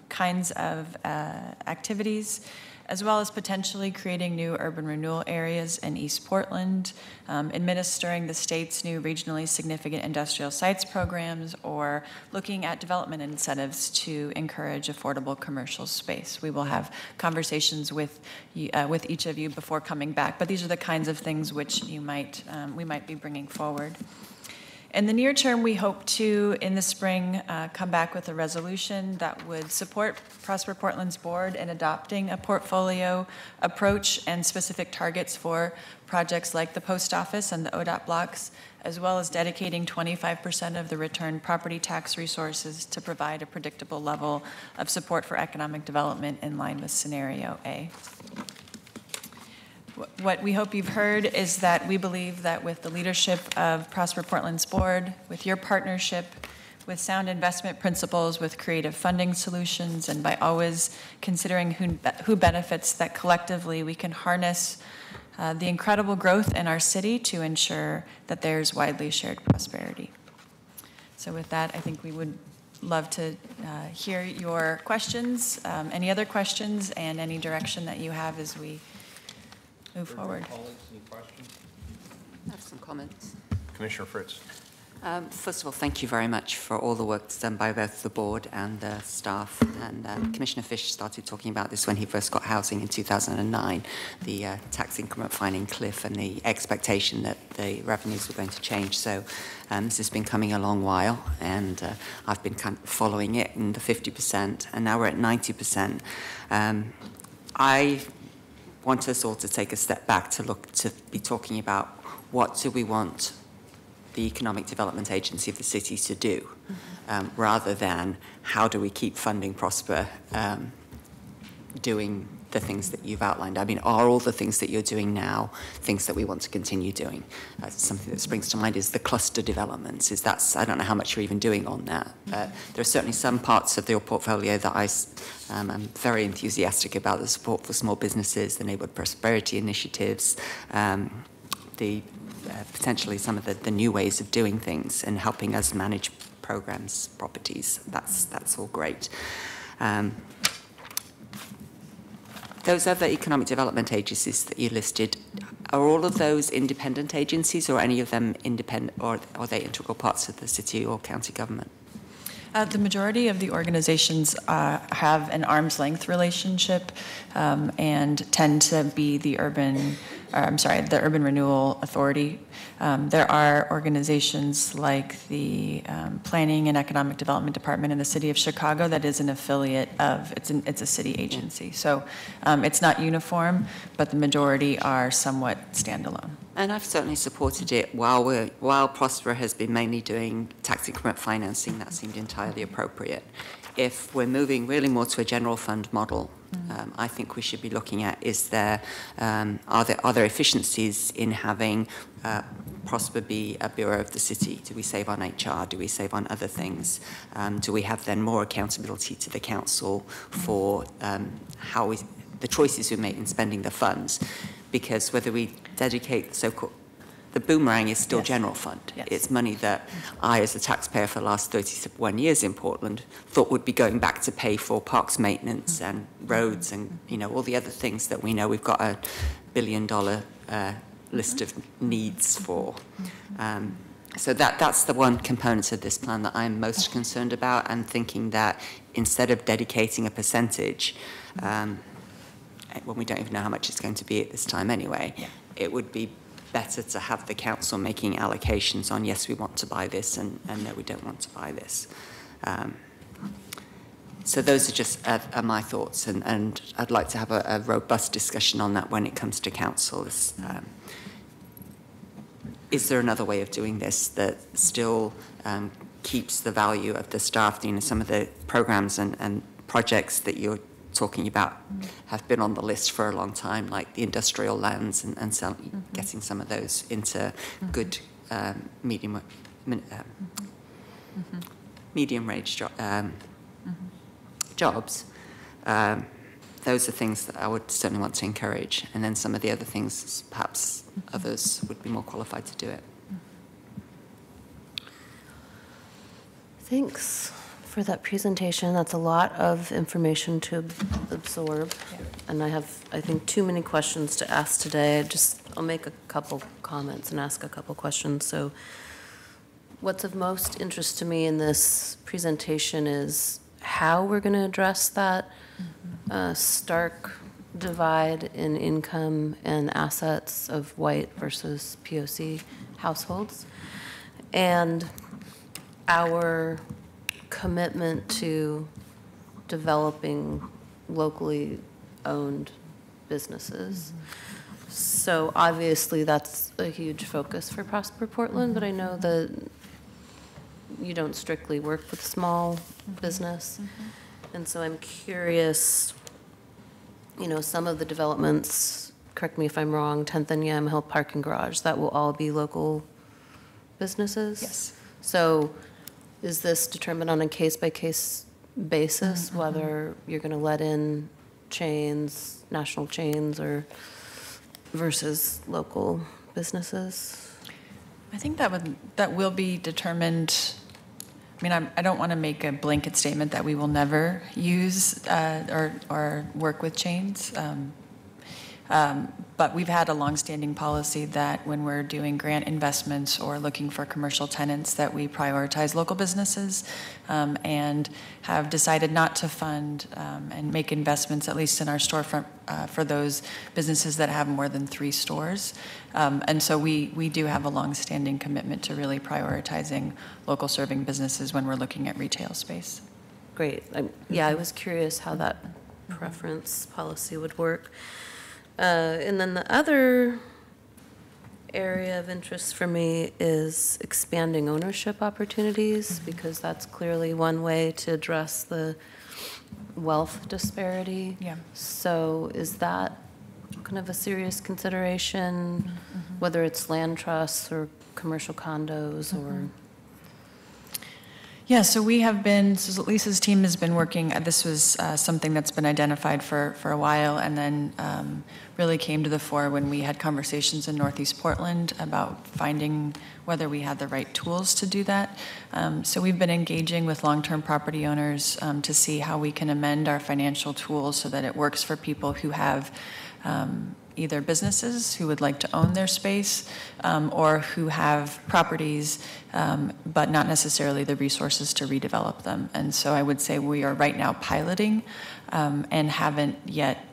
kinds of activities, as well as potentially creating new urban renewal areas in East Portland, administering the state's new regionally significant industrial sites programs, or looking at development incentives to encourage affordable commercial space. We will have conversations with each of you before coming back, but these are the kinds of things which we might be bringing forward. In the near term, we hope to, in the spring, come back with a resolution that would support Prosper Portland's board in adopting a portfolio approach and specific targets for projects like the post office and the ODOT blocks, as well as dedicating 25% of the returned property tax resources to provide a predictable level of support for economic development in line with Scenario A. What we hope you've heard is that we believe that with the leadership of Prosper Portland's board, with your partnership, with sound investment principles, with creative funding solutions, and by always considering who benefits, that collectively we can harness the incredible growth in our city to ensure that there's widely shared prosperity. So with that, I think we would love to hear your questions, any other questions, and any direction that you have as we move forward. Colleagues, any questions? I have some comments. Commissioner Fritz. First of all, thank you very much for all the work that's done by both the board and the staff. And Commissioner Fish started talking about this when he first got housing in 2009, the tax increment finding cliff and the expectation that the revenues were going to change. So this has been coming a long while, and I've been kind of following it in the 50%, and now we're at 90%. I want us all to take a step back to be talking about what do we want the Economic Development Agency of the city to do, rather than how do we keep funding Prosper doing the things that you've outlined. I mean, are all the things that you're doing now things that we want to continue doing? Something that springs to mind is the cluster developments. I don't know how much you're even doing on that, but there are certainly some parts of your portfolio that I'm very enthusiastic about: the support for small businesses, the neighborhood prosperity initiatives, potentially some of the new ways of doing things and helping us manage programs, properties. That's all great. Those other economic development agencies that you listed, are all of those independent agencies, or any of them independent, or are they integral parts of the city or county government? The majority of the organizations have an arm's length relationship and tend to be the Urban Renewal Authority. There are organizations like the Planning and Economic Development Department in the City of Chicago that is an affiliate of, it's a city agency. So it's not uniform, but the majority are somewhat standalone. And I've certainly supported it while Prosper has been mainly doing tax increment financing. That seemed entirely appropriate. If we're moving really more to a general fund model, I think we should be looking at are there efficiencies in having Prosper be a bureau of the city? Do we save on HR? Do we save on other things? Do we have then more accountability to the council for the choices we make in spending the funds? Because whether we dedicate the Boomerang is still general fund. Yes. It's money that I, as a taxpayer for the last 31 years in Portland, thought would be going back to pay for parks maintenance and roads and all the other things that we know we've got a $1 billion list of needs for. So that's the one component of this plan that I'm most concerned about, and thinking that instead of dedicating a percentage, when we don't even know how much it's going to be at this time anyway, it would be better to have the council making allocations on, yes, we want to buy this, and no, we don't want to buy this. So those are just my thoughts, and I'd like to have a robust discussion on that when it comes to council. Is there another way of doing this that still keeps the value of the staff? Some of the programs and projects that you're talking about have been on the list for a long time, like the industrial lands and getting some of those into good medium range jobs, those are things that I would certainly want to encourage. And then some of the other things, perhaps others would be more qualified to do it. Thanks for that presentation. That's a lot of information to absorb. And I have, I think, too many questions to ask today. I'll make a couple comments and ask a couple questions. So what's of most interest to me in this presentation is how we're going to address that stark divide in income and assets of white versus POC households, and our commitment to developing locally owned businesses. So obviously that's a huge focus for Prosper Portland, but I know that you don't strictly work with small business. And so I'm curious, you know, some of the developments, correct me if I'm wrong, 10th and Yam Hill Parking Garage, that will all be local businesses? Yes. So is this determined on a case-by-case basis, whether you're going to let in chains, national chains, or versus local businesses? I think that will be determined. I mean, I don't want to make a blanket statement that we will never use or work with chains. But we've had a longstanding policy that when we're doing grant investments or looking for commercial tenants, that we prioritize local businesses, and have decided not to fund and make investments, at least in our storefront, for those businesses that have more than 3 stores. And so we do have a longstanding commitment to really prioritizing local serving businesses when we're looking at retail space. Great. Yeah, I was curious how that preference policy would work. And then the other area of interest for me is expanding ownership opportunities, because that's clearly one way to address the wealth disparity. Yeah. So is that kind of a serious consideration, whether it's land trusts or commercial condos or? Yeah, so we have been, so Lisa's team has been working, this was something that's been identified for a while, and then really came to the fore when we had conversations in Northeast Portland about finding whether we had the right tools to do that. So we've been engaging with long-term property owners to see how we can amend our financial tools so that it works for people who have either businesses who would like to own their space, or who have properties, but not necessarily the resources to redevelop them. And so I would say we are right now piloting and haven't yet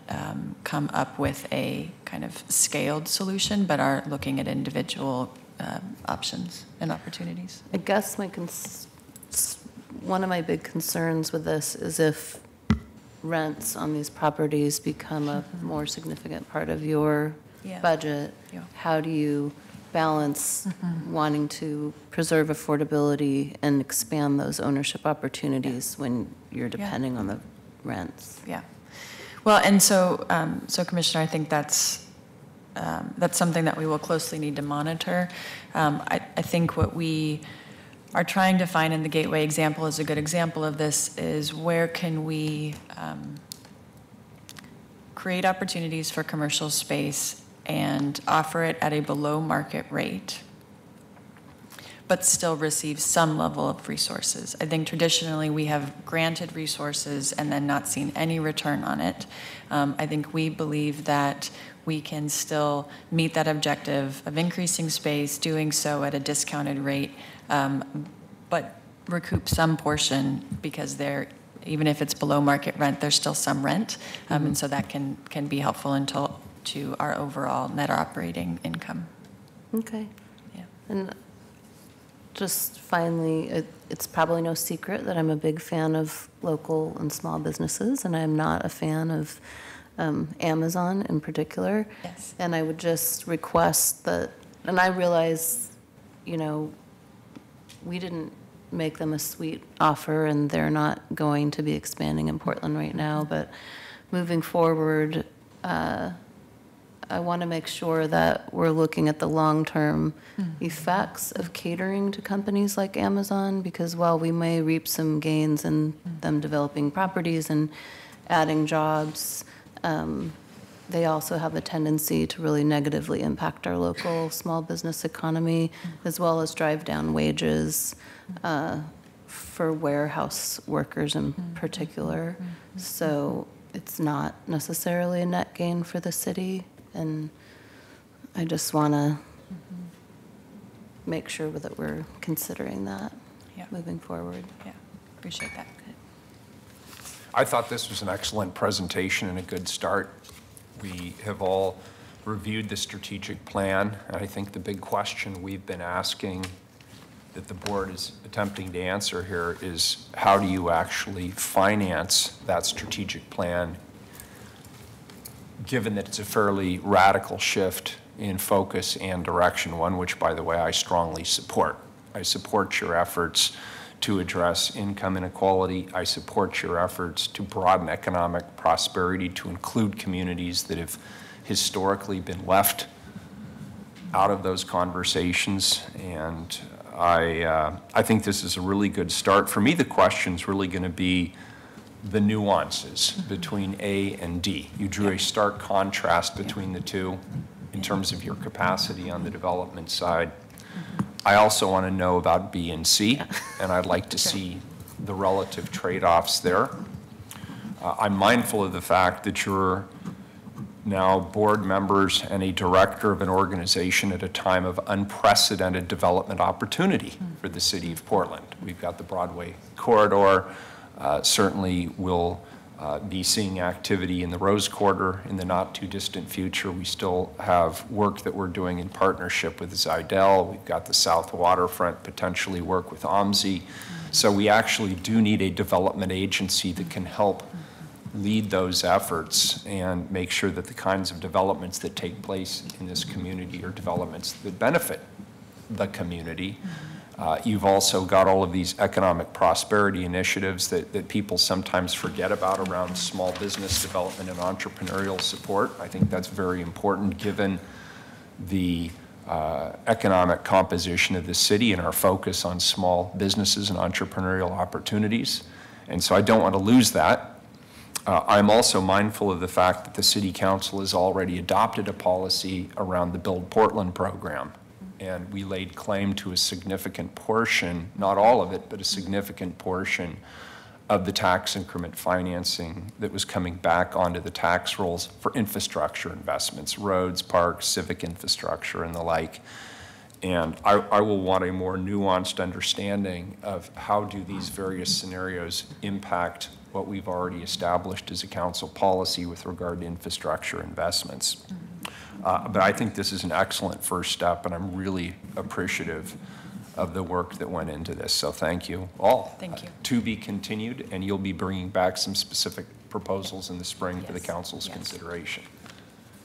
come up with a kind of scaled solution, but are looking at individual options and opportunities. I guess one of my big concerns with this is if rents on these properties become a more significant part of your budget, how do you balance wanting to preserve affordability and expand those ownership opportunities when you're depending on the rents? Yeah. Well, and so, Commissioner, I think that's something that we will closely need to monitor. I think what we are trying to find, and the Gateway example is a good example of this, is where can we create opportunities for commercial space and offer it at a below market rate, but still receive some level of resources. I think traditionally we have granted resources and then not seen any return on it. I think we believe that we can still meet that objective of increasing space, doing so at a discounted rate, but recoup some portion, because even if it's below market rent, there's still some rent, and so that can be helpful to our overall net operating income. Okay. Yeah. And just finally, it's probably no secret that I'm a big fan of local and small businesses, and I'm not a fan of Amazon in particular. Yes. And I would just request that, and I realize, you know, we didn't make them a sweet offer, and they're not going to be expanding in Portland right now, but moving forward, I want to make sure that we're looking at the long-term effects of catering to companies like Amazon, because while we may reap some gains in them developing properties and adding jobs, they also have a tendency to really negatively impact our local small business economy, as well as drive down wages for warehouse workers in particular. So it's not necessarily a net gain for the city, and I just want to make sure that we're considering that moving forward. Yeah, appreciate that. I thought this was an excellent presentation and a good start. We have all reviewed the strategic plan, and I think the big question we've been asking that the board is attempting to answer here is, how do you actually finance that strategic plan, given that it's a fairly radical shift in focus and direction, one which, by the way, I strongly support. I support your efforts to address income inequality. I support your efforts to broaden economic prosperity, to include communities that have historically been left out of those conversations. And I think this is a really good start. For me, the question's really going to be the nuances between A and D. You drew a stark contrast between the two in terms of your capacity on the development side. I also want to know about B and C, and I'd like to see the relative trade-offs there. I'm mindful of the fact that you're now board members and a director of an organization at a time of unprecedented development opportunity for the city of Portland. We've got the Broadway corridor. Certainly we'll be seeing activity in the Rose Quarter in the not too distant future. We still have work that we're doing in partnership with Zidell. We've got the South Waterfront, potentially work with OMSI. So we actually do need a development agency that can help lead those efforts and make sure that the kinds of developments that take place in this community are developments that benefit the community. You've also got all of these economic prosperity initiatives that people sometimes forget about around small business development and entrepreneurial support. I think that's very important given the economic composition of the city and our focus on small businesses and entrepreneurial opportunities. And so I don't want to lose that. I'm also mindful of the fact that the City Council has already adopted a policy around the Build Portland program. And we laid claim to a significant portion, not all of it, but a significant portion of the tax increment financing that was coming back onto the tax rolls for infrastructure investments, roads, parks, civic infrastructure, and the like. And I will want a more nuanced understanding of how do these various scenarios impact what we've already established as a council policy with regard to infrastructure investments. But I think this is an excellent first step, and I'm really appreciative of the work that went into this. So thank you all. Thank you. To be continued, and you'll be bringing back some specific proposals in the spring for the council's consideration.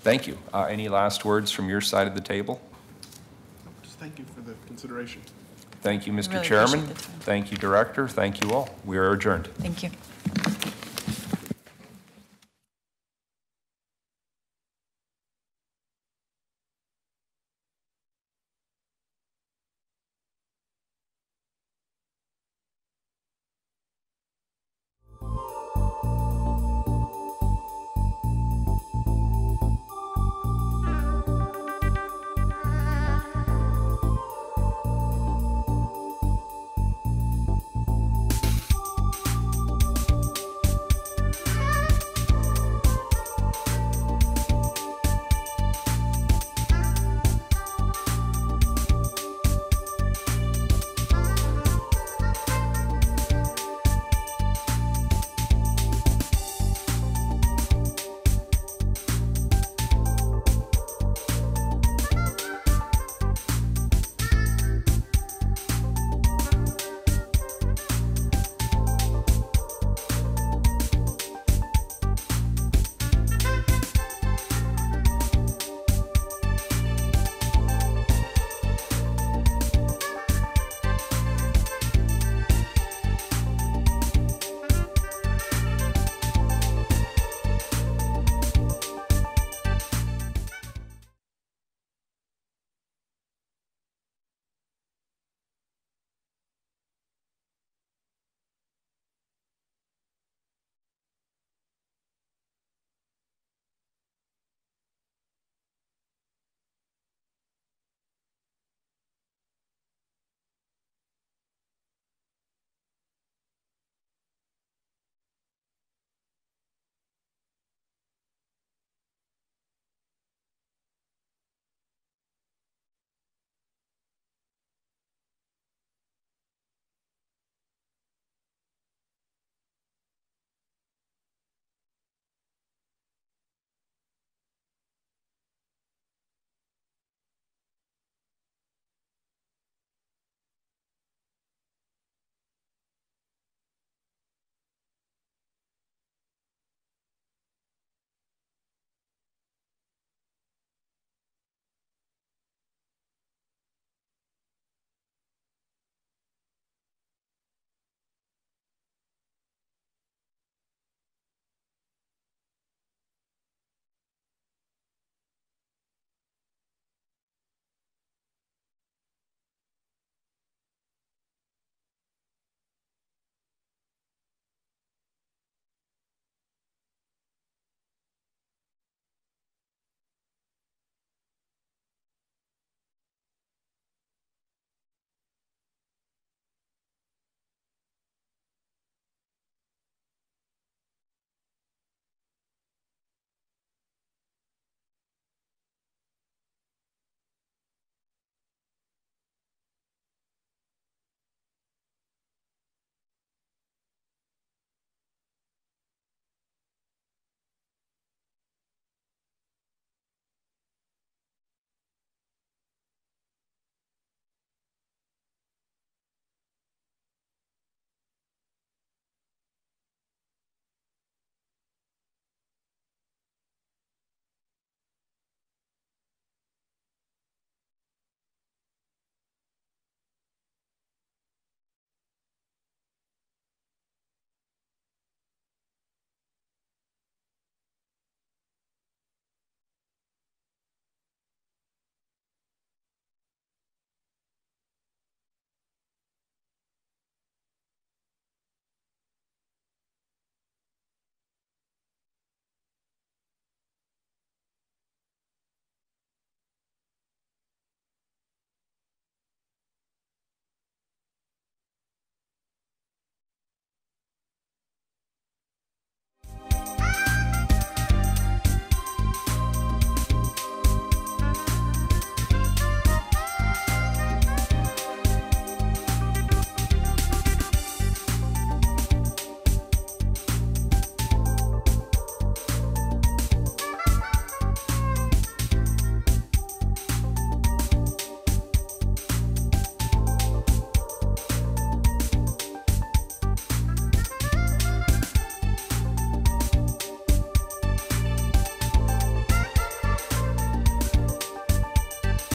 Thank you. Any last words from your side of the table? Just thank you for the consideration. Thank you, Mr. Really Chairman. appreciate the time. Thank you, Director. Thank you all. We are adjourned. Thank you.